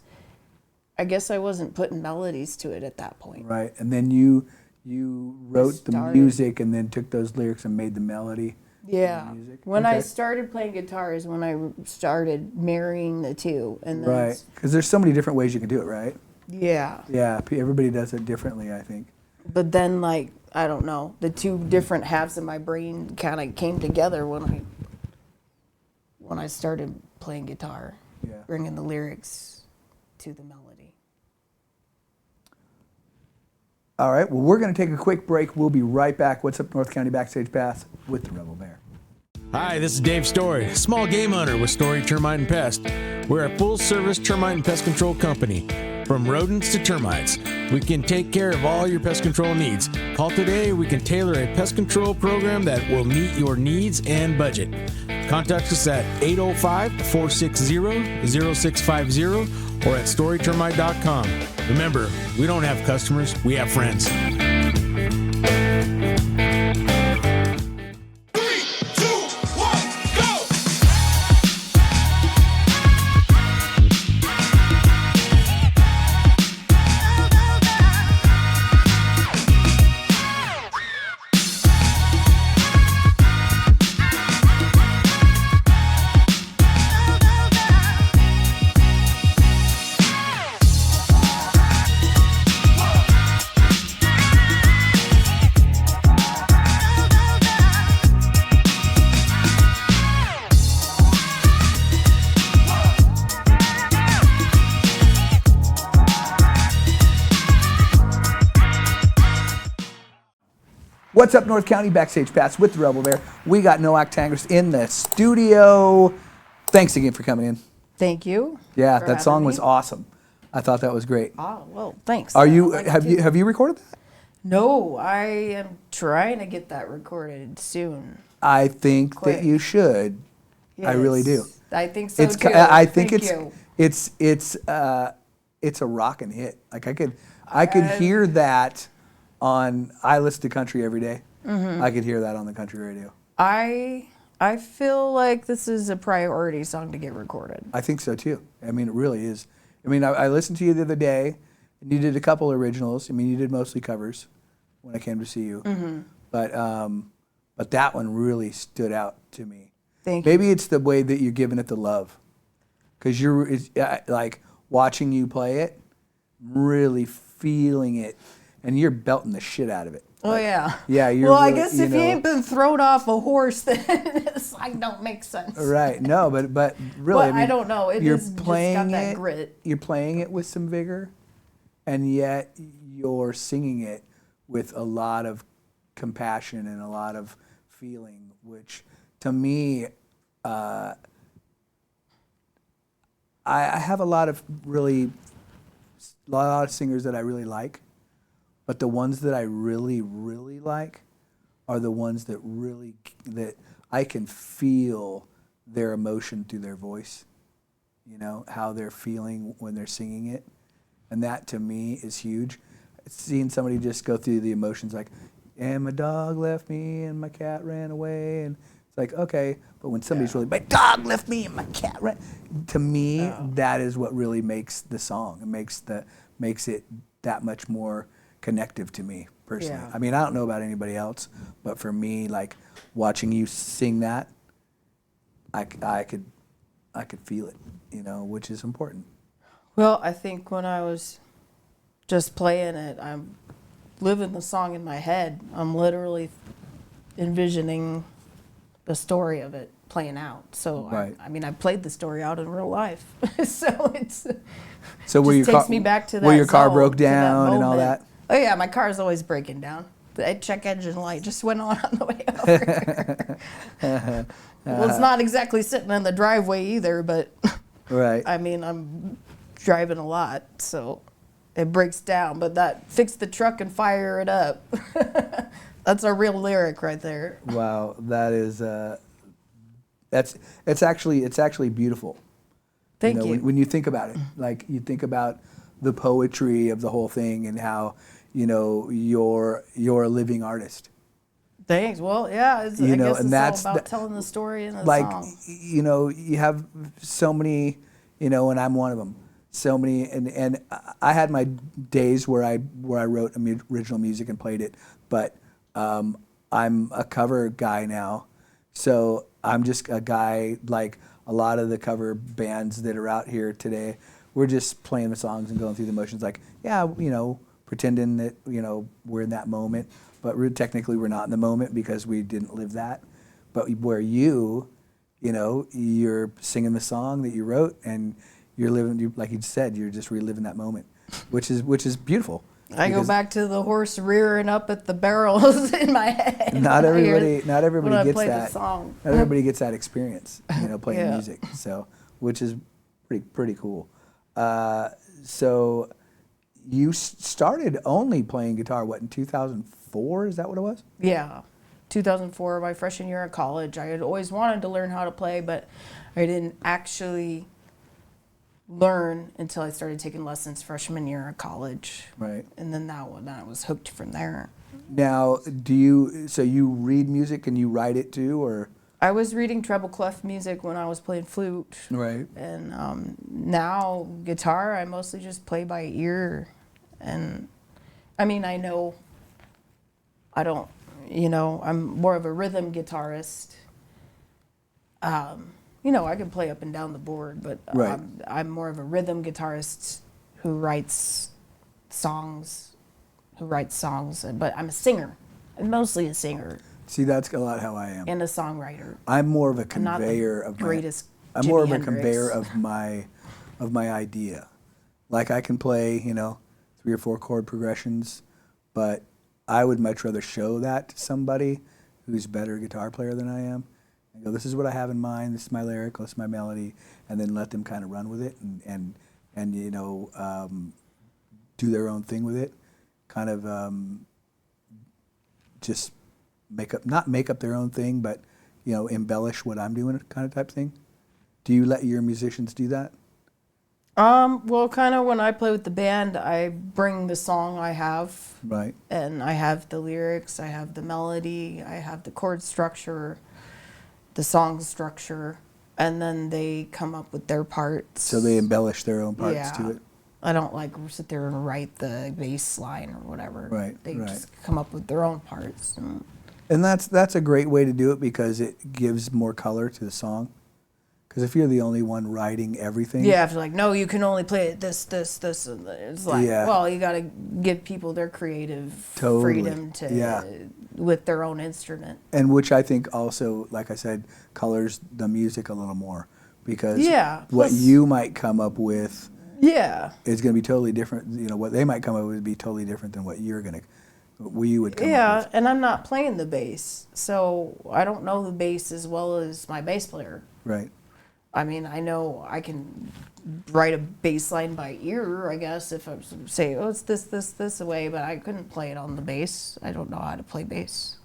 I guess I wasn't putting melodies to it at that point. Right. And then you wrote the started- music and then took those lyrics and made the melody. Yeah. Music. When I Okay. started playing guitar is when I started marrying the two, and then Right. Because there's so many different ways you can do it, right? yeah. Yeah. Everybody does it differently, I think. But then, like, I don't know, the two different halves of my brain kind of came together when I started playing guitar, Yeah. bringing the lyrics to the melody. All right. Well, we're going to take a quick break. We'll be right back. What's up, North County Backstage Pass with the Rebel Bear. Hi, this is Dave Story, small game hunter with Story Termite and Pest. We're a full-service termite and pest control company. From rodents to termites, we can take care of all your pest control needs. Call today, we can tailor a pest control program that will meet your needs and budget. Contact us at 805-460-0650 or at storytermite.com. Remember, we don't have customers, we have friends. What's up, North County? Backstage Pass with the Rebel Bear. We got Noach Tangeras in the studio. Thanks again for coming in. Thank you. Yeah, for that song having was me. awesome. I thought that was great. Oh, well, thanks. Are you I like have it you too. have you recorded that? No, I am trying to get that recorded soon. I think Quick. that you should. I really do. Yes, I think so too. I think Thank you. it's a rockin' hit. Like I could hear that on. I listen to country every day. Mm-hmm. I could hear that on the country radio. I feel like this is a priority song to get recorded. I think so too. I mean, it really is. I mean, I listened to you the other day, and you did a couple originals. I mean, you did mostly covers when I came to see you. Mm-hmm. But that one really stood out to me. Thank you. Maybe it's the way that you're giving it the love, because like watching you play it, really feeling it, and you're belting the shit out of it. Oh yeah. Yeah, you're. Well, I really, guess if you ain't been thrown off a horse, then it's like don't make sense. Right. No, but really, Well, I mean, I don't know. It you're is just playing got that it. grit. You're playing it with some vigor, and yet you're singing it with a lot of compassion and a lot of feeling, which to me, I have a lot of singers that I really like, but the ones that I really, really like are the ones that I can feel their emotion through their voice, you know, how they're feeling when they're singing it. And that to me is huge. Seeing somebody just go through the emotions like, and my dog left me and my cat ran away. And it's like, okay, but when somebody's really, my dog left me and my cat ran, to me, that is what really makes the song. It makes it that much more connective to me personally. Yeah. I mean, I don't know about anybody else, but for me, like watching you sing that, I could feel it, you know, which is important. Well, I think when I was just playing it, I'm living the song in my head. I'm literally envisioning the story of it playing out. So Right. I mean, I played the story out in real life, so it's So where just your takes me back to that. where your car zone, broke to that down and all moment. that. Oh yeah, my car's always breaking down. The check engine light just went on the way over. Well, it's not exactly sitting in the driveway either, but Right. I mean, I'm driving a lot, so it breaks down. But that fix the truck and fire it up. That's a real lyric right there. Wow, that is it's actually beautiful. Thank know, you. When you think about it, like you think about the poetry of the whole thing and how, you know, you're a living artist. Thanks. Well, yeah, I You know, guess and it's that's all about the- telling the story in the Like, song. you know, you have so many, you know, and I'm one of them. So many, and I had my days where I wrote original music and played it, but I'm a cover guy now, so I'm just a guy like a lot of the cover bands that are out here today. We're just playing the songs and going through the motions, like, yeah, you know, pretending that, you know, we're in that moment, but technically we're not in the moment because we didn't live that. But where you know, you're singing the song that you wrote and you're living, like you said, you're just reliving that moment, which is beautiful. I go back to the horse rearing up at the barrels in my head. Not everybody when I gets play that. the song. Not everybody gets that experience, playing Yeah. music. So, which is pretty cool. So, you started only playing guitar in 2004? Is that what it was? Yeah, 2004, my freshman year of college. I had always wanted to learn how to play, but I didn't actually learn until I started taking lessons freshman year of college. Right. And then I was hooked from there. Now, you read music and you write it too, or? I was reading treble clef music when I was playing flute. Right. And now guitar, I mostly just play by ear. And I mean, I'm more of a rhythm guitarist. I can play up and down the board, but Right. I'm more of a rhythm guitarist who writes songs. But I'm a singer. I'm mostly a singer See, that's a lot how I am. and a songwriter. I'm more of a I'm not the conveyor of my. greatest I'm more of Jimi a conveyor Hendrix. of my idea. Like I can play, 3 or 4 chord progressions, but I would much rather show that to somebody who's a better guitar player than I am. And go, this is what I have in mind. This is my lyric. This is my melody, and then let them kind of run with it and do their own thing with it. Kind of just not make up their own thing, but embellish what I'm doing, kind of type thing. Do you let your musicians do that? Well, kind of when I play with the band, I bring the song I have, Right. and I have the lyrics, I have the melody, I have the chord structure, the song structure, and then they come up with their parts. So they embellish their own parts to it. I don't sit there and write the bass line or whatever. Right, They right. just come up with their own parts. And that's a great way to do it because it gives more color to the song. Because if you're the only one writing everything, Yeah, if you're no, you can only play it this, and it's like, Yeah. well, you got to give people their creative Totally. freedom to Yeah. with their own instrument. and which I think also, like I said, colors the music a little more because Yeah, what plus- you might come up with Yeah. is going to be totally different. What they might come up with would be totally different than what you would come up Yeah, with. and I'm not playing the bass, so I don't know the bass as well as my bass player. Right. I mean, I know I can write a bass line by ear, I guess, if I say, oh, it's this away, but I couldn't play it on the bass. I don't know how to play bass.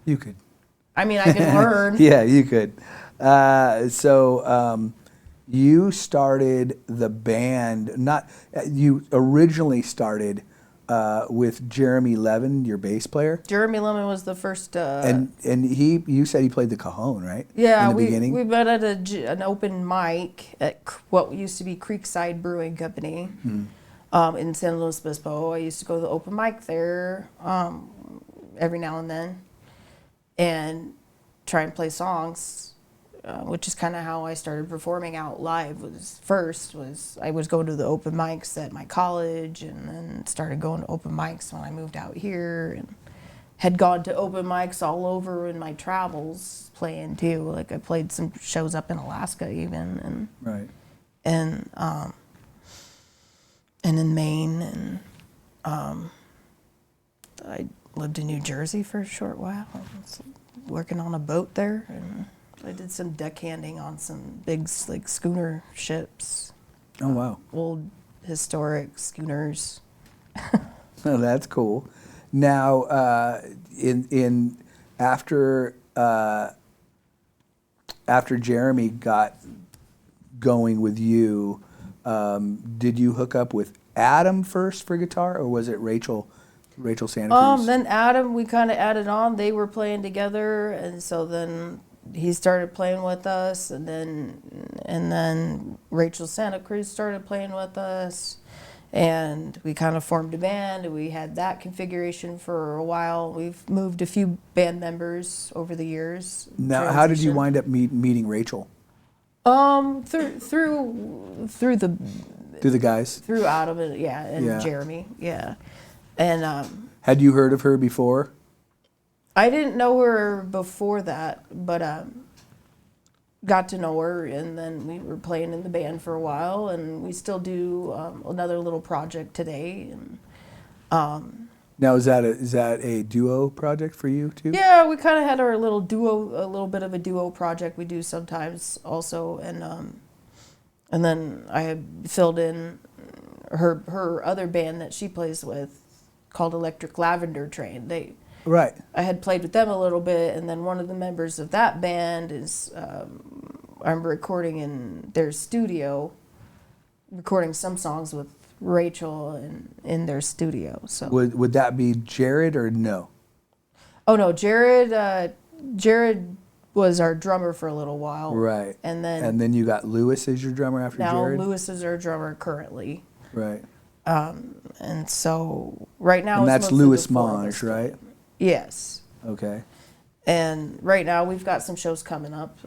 You could. I mean, I can learn. Yeah, you could. So you started the band. You originally started with Jeremy Lemen, your bass player, Jeremy Lemen was the first. and you said he played the cajon, right? Yeah, in the beginning. we met at an open mic at what used to be Creekside Brewing Company in San Luis Obispo. I used to go to the open mic there every now and then and try and play songs, which is kind of how I started performing out live. I was going to the open mics at my college and then started going to open mics when I moved out here and had gone to open mics all over in my travels playing too. Like I played some shows up in Alaska even Right. and in Maine and I lived in New Jersey for a short while. I was working on a boat there and I did some deckhanding on some big schooner ships. Oh wow. Old historic schooners. Oh, that's cool. Now, after Jeremy got going with you, did you hook up with Adam first for guitar, or was it Rachel Santa Cruz? Then Adam, we kind of added on. They were playing together, and so then he started playing with us, and then Rachel Santa Cruz started playing with us, and we kind of formed a band. And we had that configuration for a while. We've moved a few band members over the years. Now, how did you transitioned. wind up meeting Rachel? Through Through the guys? through Adam and Yeah. Jeremy, yeah, and Had you heard of her before? I didn't know her before that, but got to know her, and then we were playing in the band for a while, and we still do another little project today, and Now, is that a duo project for you too? Yeah, we kind of had our little duo, a little bit of a duo project we do sometimes also, and then I had filled in her other band that she plays with called Electric Lavender Train. Right. I had played with them a little bit, and then one of the members of that band is I'm recording in their studio, recording some songs with Rachel in their studio. So Would that be Jared or no? oh no, Jared was our drummer for a little while. Right. And then then you got Lewis as your drummer after now Jared? Lewis is our drummer currently. Right. And so right now And it's that's mostly Lewis the four of Monge, us. right? Yes. Okay. And right now we've got some shows coming up.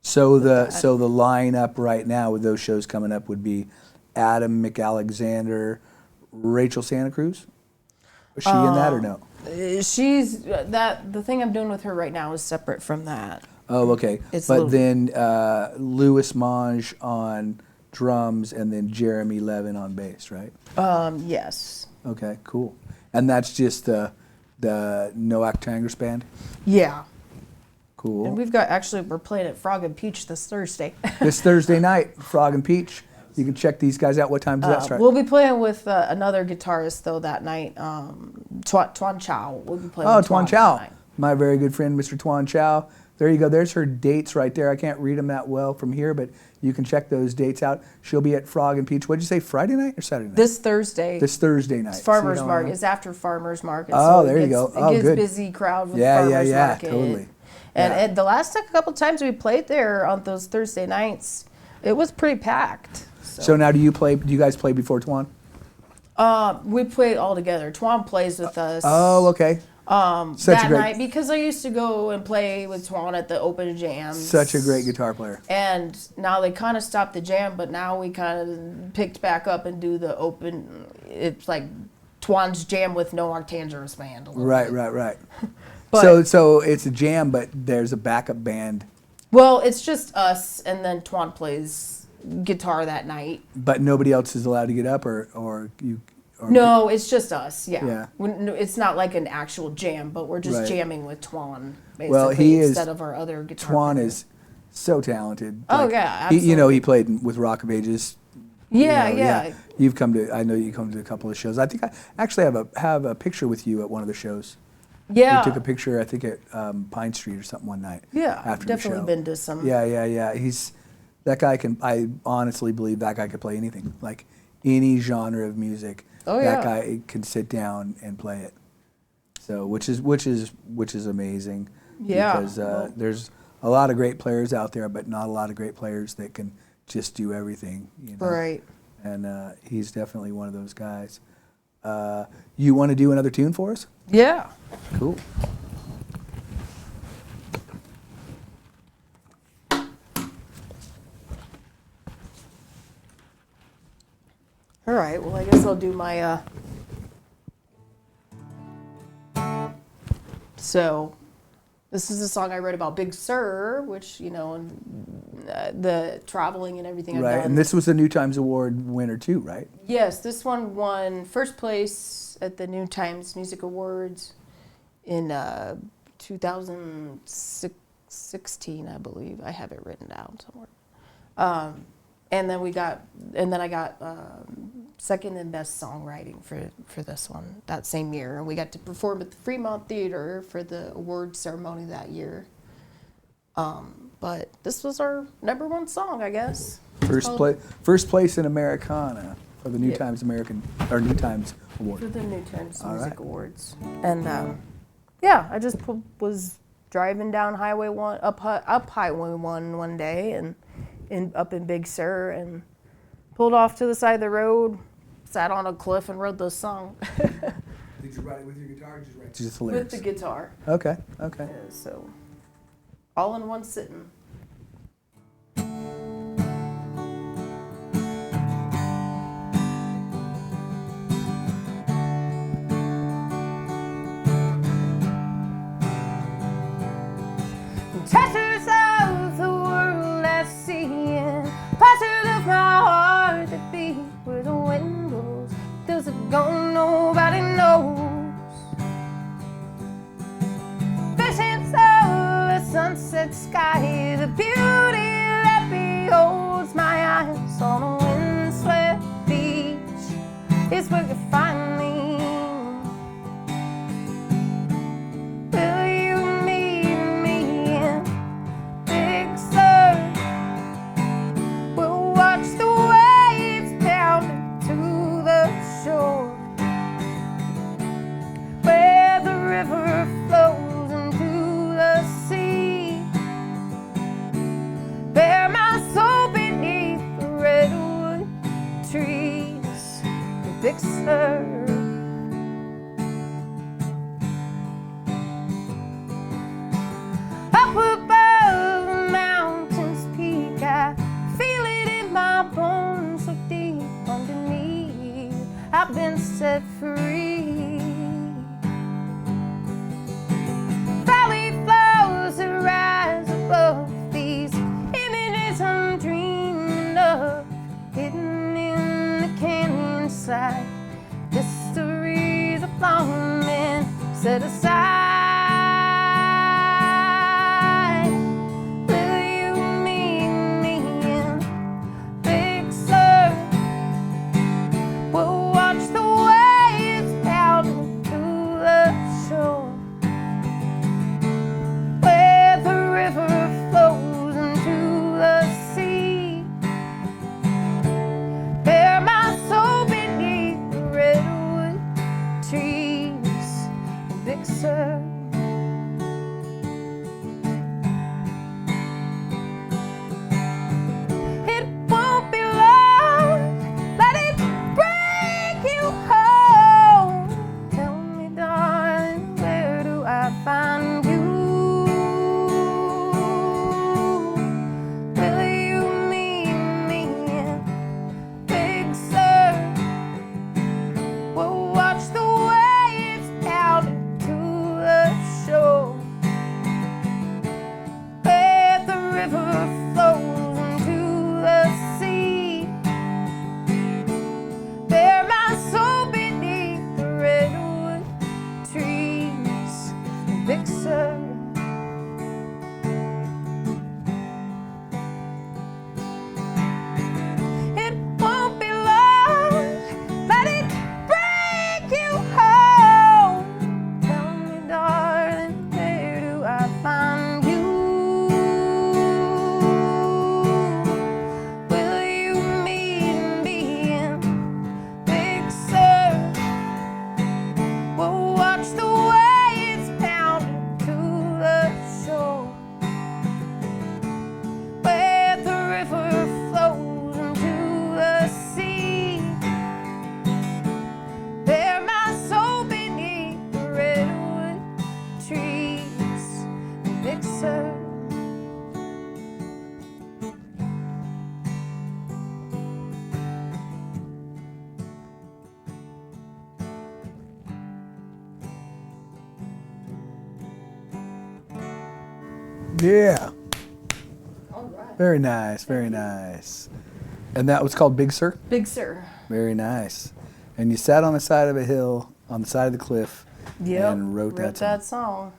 So the lineup right now with those shows coming up would be Adam McAlexander, Rachel Santa Cruz. Is she in that or no? She's the thing I'm doing with her right now is separate from that. Oh, okay. It's But then Lewis Monge on drums and then Jeremy Lemen on bass, right? Yes. Okay, cool. And that's just the Noach Tangeras Band? Yeah. Cool. And we're playing at Frog and Peach this Thursday. This Thursday night, Frog and Peach. You can check these guys out. What time does that start? We'll be playing with another guitarist though that night, Tuan Chow. We'll be playing with Tuan that Chow. night. My very good friend, Mr. Tuan Chow. There you go. There's her dates right there. I can't read them that well from here, but you can check those dates out. She'll be at Frog and Peach. What'd you say, Friday night or Saturday night? This Thursday. This Thursday night. It's Farmer's See how I Market. know? It's after Farmer's Market. Oh, so there you go. Oh, It gets good. busy crowd with Yeah, Farmer's yeah, Market. totally. And, Yeah. and the last couple times we played there on those Thursday nights, it was pretty packed. So now do you guys play before Tuan? We play all together. Tuan plays with us. Oh, okay. Such a that great, night because I used to go and play with Tuan at the open jams. such a great guitar player. And now they kind of stopped the jam, but now we kind of picked back up and do the open. It's like Tuan's jam with Noach Tangeras Band. a little Right, bit. right. But- so it's a jam, but there's a backup band. Well, it's just us, and then Tuan plays guitar that night. But nobody else is allowed to get up, or you. Or No, it's just us. Yeah. Yeah. It's not like an actual jam, but we're just Right. jamming with Tuan basically Well, he is- instead of our other guitar. Tuan player. is so talented. Oh, yeah, he played with Rock of Ages. Yeah, You know, yeah. You've come to. I know you come to a couple of shows. I think I actually have a picture with you at one of the shows. Yeah. We took a picture, I think, at Pine Street or something one night. Yeah, after definitely the show. been to some. Yeah. That guy can. I honestly believe that guy could play anything, like any genre of music. Oh, that yeah. guy can sit down and play it. So, which is amazing. Yeah, Because well- there's a lot of great players out there, but not a lot of great players that can just do everything. You know? Right. And he's definitely one of those guys. You want to do another tune for us? Yeah. Cool. All right. Well, I guess I'll do my. So, this is a song I wrote about Big Sur, which and the traveling and everything I've Right, done. and this was the New Times Award winner too, right? Yes, this one won first place at the New Times Music Awards in 2016, I believe. I have it written down somewhere. And then I got second in best songwriting for this one that same year, and we got to perform at the Fremont Theater for the award ceremony that year. But this was our #1 song, I guess. First place in Americana for the New Times New Times Award. For the New Times All Music right. Awards. And I just was driving down Highway 1 up Highway 1 one day and up in Big Sur and pulled off to the side of the road, sat on a cliff and wrote this song Did you write it with your guitar or just the with lyrics? the guitar. Okay. So all in one sitting. Tatters of the world I see pattern of my heart that beat where the windows. There's a gone sunset sky, the beauty that beholds my eyes on a windswept beach is where you find me. Will you meet me in Big Sur? We'll watch the waves pounding to the shore, where the river flows into the sea. Bear my soul beneath the redwood trees in Big Sur. Up above the mountain's peak, I feel it in my bones, so deep underneath I've been set free. Valley flows that rise above these images I'm dreaming of, hidden in the canyon side. Mysteries of long men set aside. Will you meet me in Big Sur? We'll watch the waves pounding to the shore, where the river flows into the sea. Bear my soul beneath the redwood trees in Big Sur. It won't be long, let it bring you home. Tell me, darling, where do I find you? Will you meet me in Big Sur? We'll watch the waves pounding to the shore, where the river flows into the sea. Bear my soul beneath the redwood trees in Big Sur. It won't be long, let it bring you home. Tell me, darling, where do I find you? Will you meet me in Big Sur? We'll watch the waves pounding to the shore, where the river flows into the sea. Bear my soul beneath the redwood trees in Big Sur. Yeah. Very nice, very nice. And that was called Big Sur? Big Sur. Very nice. And you sat on the side of a hill, on the side of the cliff, Yep. and wrote that song.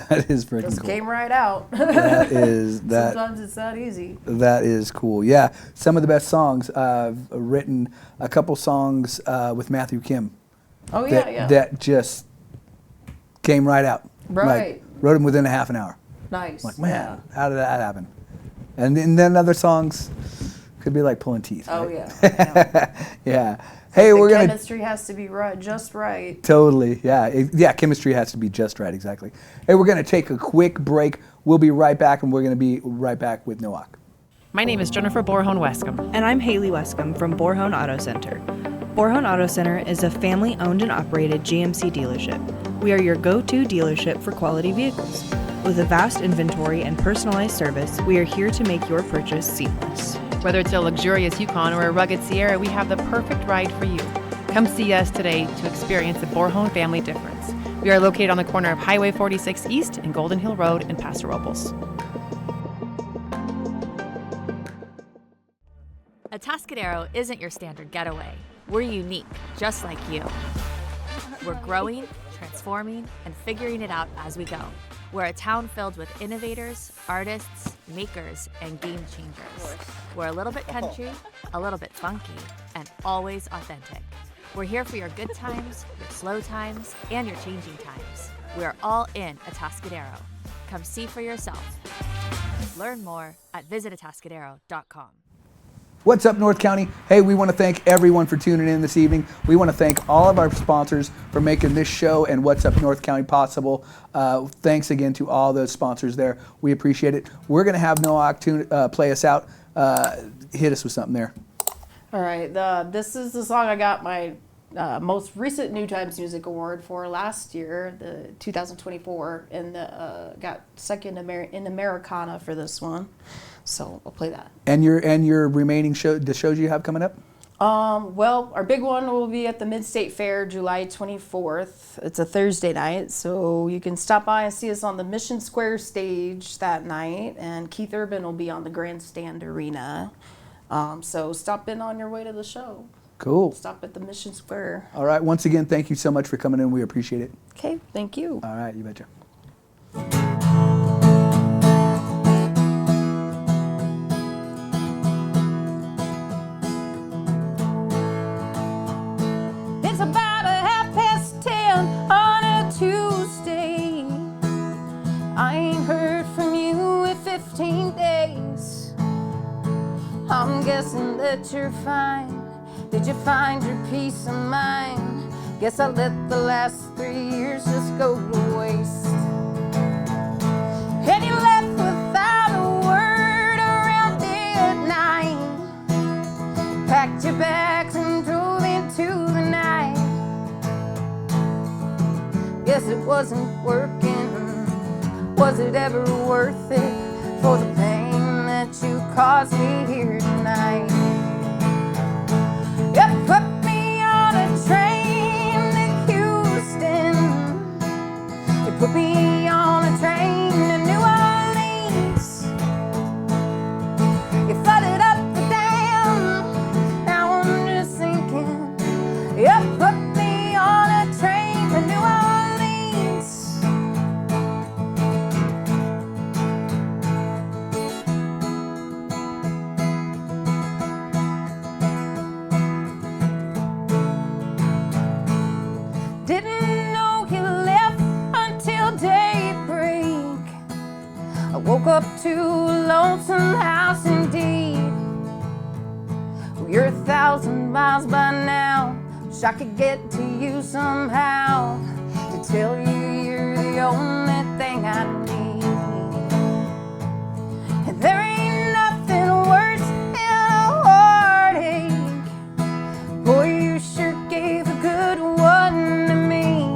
That is freaking Just cool. came right out. That is that. Sometimes it's that easy. That is cool. Yeah, some of the best songs. I've written a couple songs with Matthew Kim. Oh that, yeah. That just came right out. Right. Like, wrote them within a half an hour. Nice. Like, man, how did that happen? And then other songs could be like pulling teeth. Oh right? yeah. Yeah. Hey, the we're gonna chemistry has to be right, just right. totally. Yeah. Chemistry has to be just right. Exactly. Hey, we're gonna take a quick break. We'll be right back, and we're gonna be right back with Noach. My name is Jennifer Borhone-Wescombe. And I'm Haley Wescombe from Borhone Auto Center. Borhone Auto Center is a family-owned and operated GMC dealership. We are your go-to dealership for quality vehicles. With a vast inventory and personalized service, we are here to make your purchase seamless. Whether it's a luxurious Yukon or a rugged Sierra, we have the perfect ride for you. Come see us today to experience the Borhone family difference. We are located on the corner of Highway 46 East and Golden Hill Road in Paso Robles. Atascadero isn't your standard getaway. We're unique, just like you. We're growing, transforming, and figuring it out as we go. We're a town filled with innovators, artists, makers, and game changers. We're a little bit country, a little bit funky, and always authentic. We're here for your good times, your slow times, and your changing times. We're all in Atascadero. Come see for yourself. Learn more at visitatascadero.com. What's up, North County? Hey, we want to thank everyone for tuning in this evening. We want to thank all of our sponsors for making this show and What's Up North County possible. Thanks again to all those sponsors there. We appreciate it. We're going to have Noach play us out. Hit us with something there. All right, this is the song I got my most recent New Times Music Award for last year, the 2024, and got second in Americana for this one. So I'll play that. And your remaining the shows you have coming up? Well, our big one will be at the Mid-State Fair, July 24th. It's a Thursday night, so you can stop by and see us on the Mission Square stage that night, and Keith Urban will be on the Grandstand Arena. So stop in on your way to the show. Cool. Stop at the Mission Square. All right. Once again, thank you so much for coming in. We appreciate it. Okay, thank you. All right, you betcha. It's about 10:30 on a Tuesday. I ain't heard from you in 15 days. I'm guessing that you're fine. Did you find your peace of mind? Guess I let the last 3 years just go to waste. And you left without a word around midnight. Packed your bags and drove into the night. Guess it wasn't working. Was it ever worth it for the pain that you caused me here tonight? You put me on a train to Houston. You put me on a train to New Orleans. You flooded up the dam. Now I'm just sinking. You put me on a train to New Orleans. Didn't know you left until daybreak. I woke up to a lonesome house indeed. Well, you're 1,000 miles by now. Wish I could get to you somehow to tell you you're the only thing I need. And there ain't nothing worse than a heartache. Boy, you sure gave a good one to me.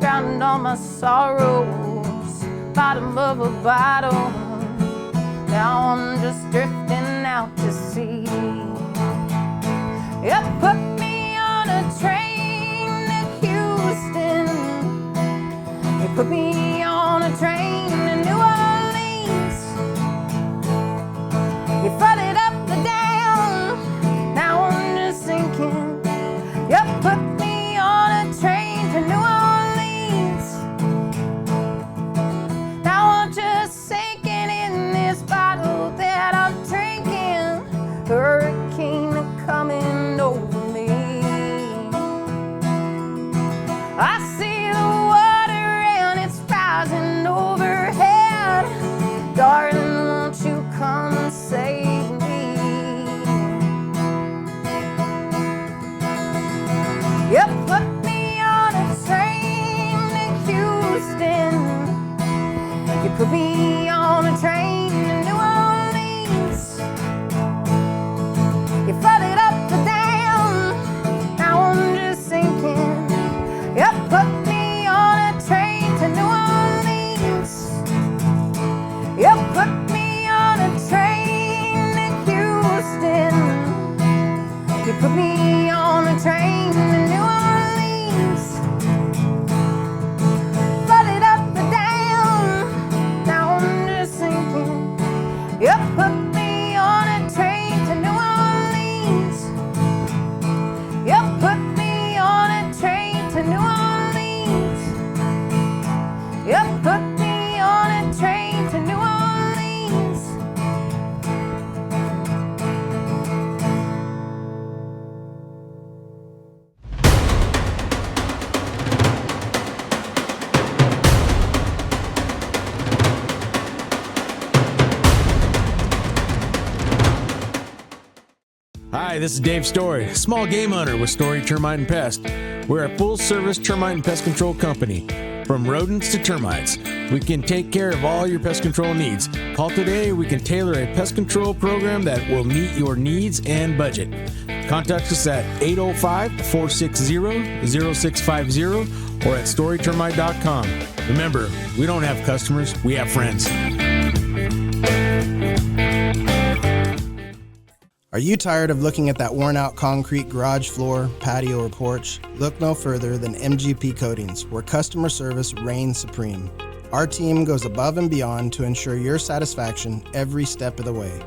Drowned all my sorrows, bottom of a bottle. Now I'm just drifting out to sea. You put me on a train to Houston. You put me on a train to New Orleans. You flooded up the dam. Now I'm just sinking. You put me on a train to New Orleans. Now I'm just sinking in this bottle that I'm drinking. Hurricane coming over me. I see the water and it's rising overhead. Darling, won't you come and save me? You put me on a train to Houston. You put me on a train to New Orleans. You flooded up the dam. Now I'm just sinking. You put me on a train to New Orleans. You put me on a train to Houston. You put me on a train to New Orleans. Flooded up the dam. Now I'm just sinking. You put me on a train to New Orleans. You put me on a train to New Orleans. Hi, this is Dave Story, small game hunter with Story Termite and Pest. We're a full-service termite and pest control company. From rodents to termites, we can take care of all your pest control needs. Call today, we can tailor a pest control program that will meet your needs and budget. Contact us at 805-460-0650 or at storytermite.com. Remember, we don't have customers, we have friends. Are you tired of looking at that worn-out concrete garage floor, patio, or porch? Look no further than MGP Coatings, where customer service reigns supreme. Our team goes above and beyond to ensure your satisfaction every step of the way.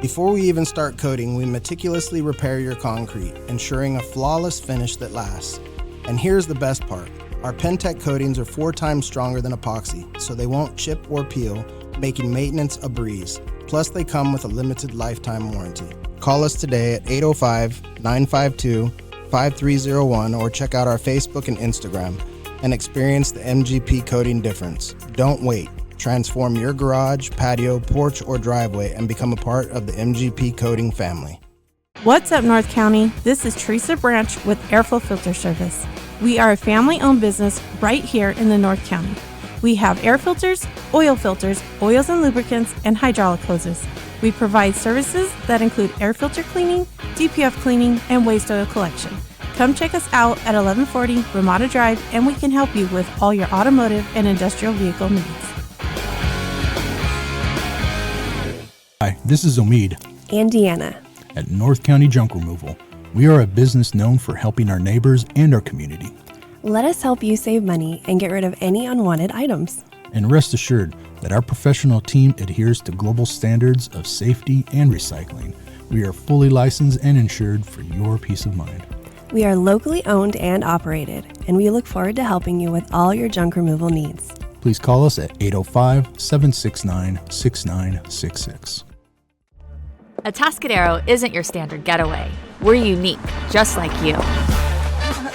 Before we even start coating, we meticulously repair your concrete, ensuring a flawless finish that lasts. And here's the best part. Our Pentec coatings are 4 times stronger than epoxy, so they won't chip or peel, making maintenance a breeze. Plus, they come with a limited lifetime warranty. Call us today at 805-952-5301 or check out our Facebook and Instagram and experience the MGP coating difference. Don't wait. Transform your garage, patio, porch, or driveway and become a part of the MGP coating family. What's up, North County? This is Teresa Branch with Airflow Filter Service. We are a family-owned business right here in the North County. We have air filters, oils and lubricants, and hydraulic hoses. We provide services that include air filter cleaning, DPF cleaning, and waste oil collection. Come check us out at 1140 Ramada Drive, and we can help you with all your automotive and industrial vehicle needs. Hi, this is Omid And Deanna. at North County Junk Removal. We are a business known for helping our neighbors and our community. Let us help you save money and get rid of any unwanted items. And rest assured that our professional team adheres to global standards of safety and recycling. We are fully licensed and insured for your peace of mind. We are locally owned and operated, and we look forward to helping you with all your junk removal needs. Please call us at 805-769-6966. Atascadero isn't your standard getaway. We're unique, just like you.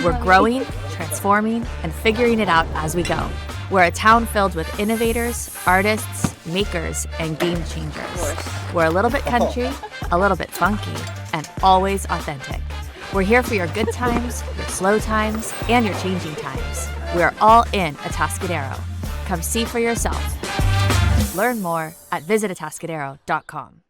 We're growing, transforming, and figuring it out as we go. We're a town filled with innovators, artists, makers, and game changers. We're a little bit country, a little bit funky, and always authentic. We're here for your good times, your slow times, and your changing times. We're all in Atascadero. Come see for yourself. Learn more at visitatascadero.com.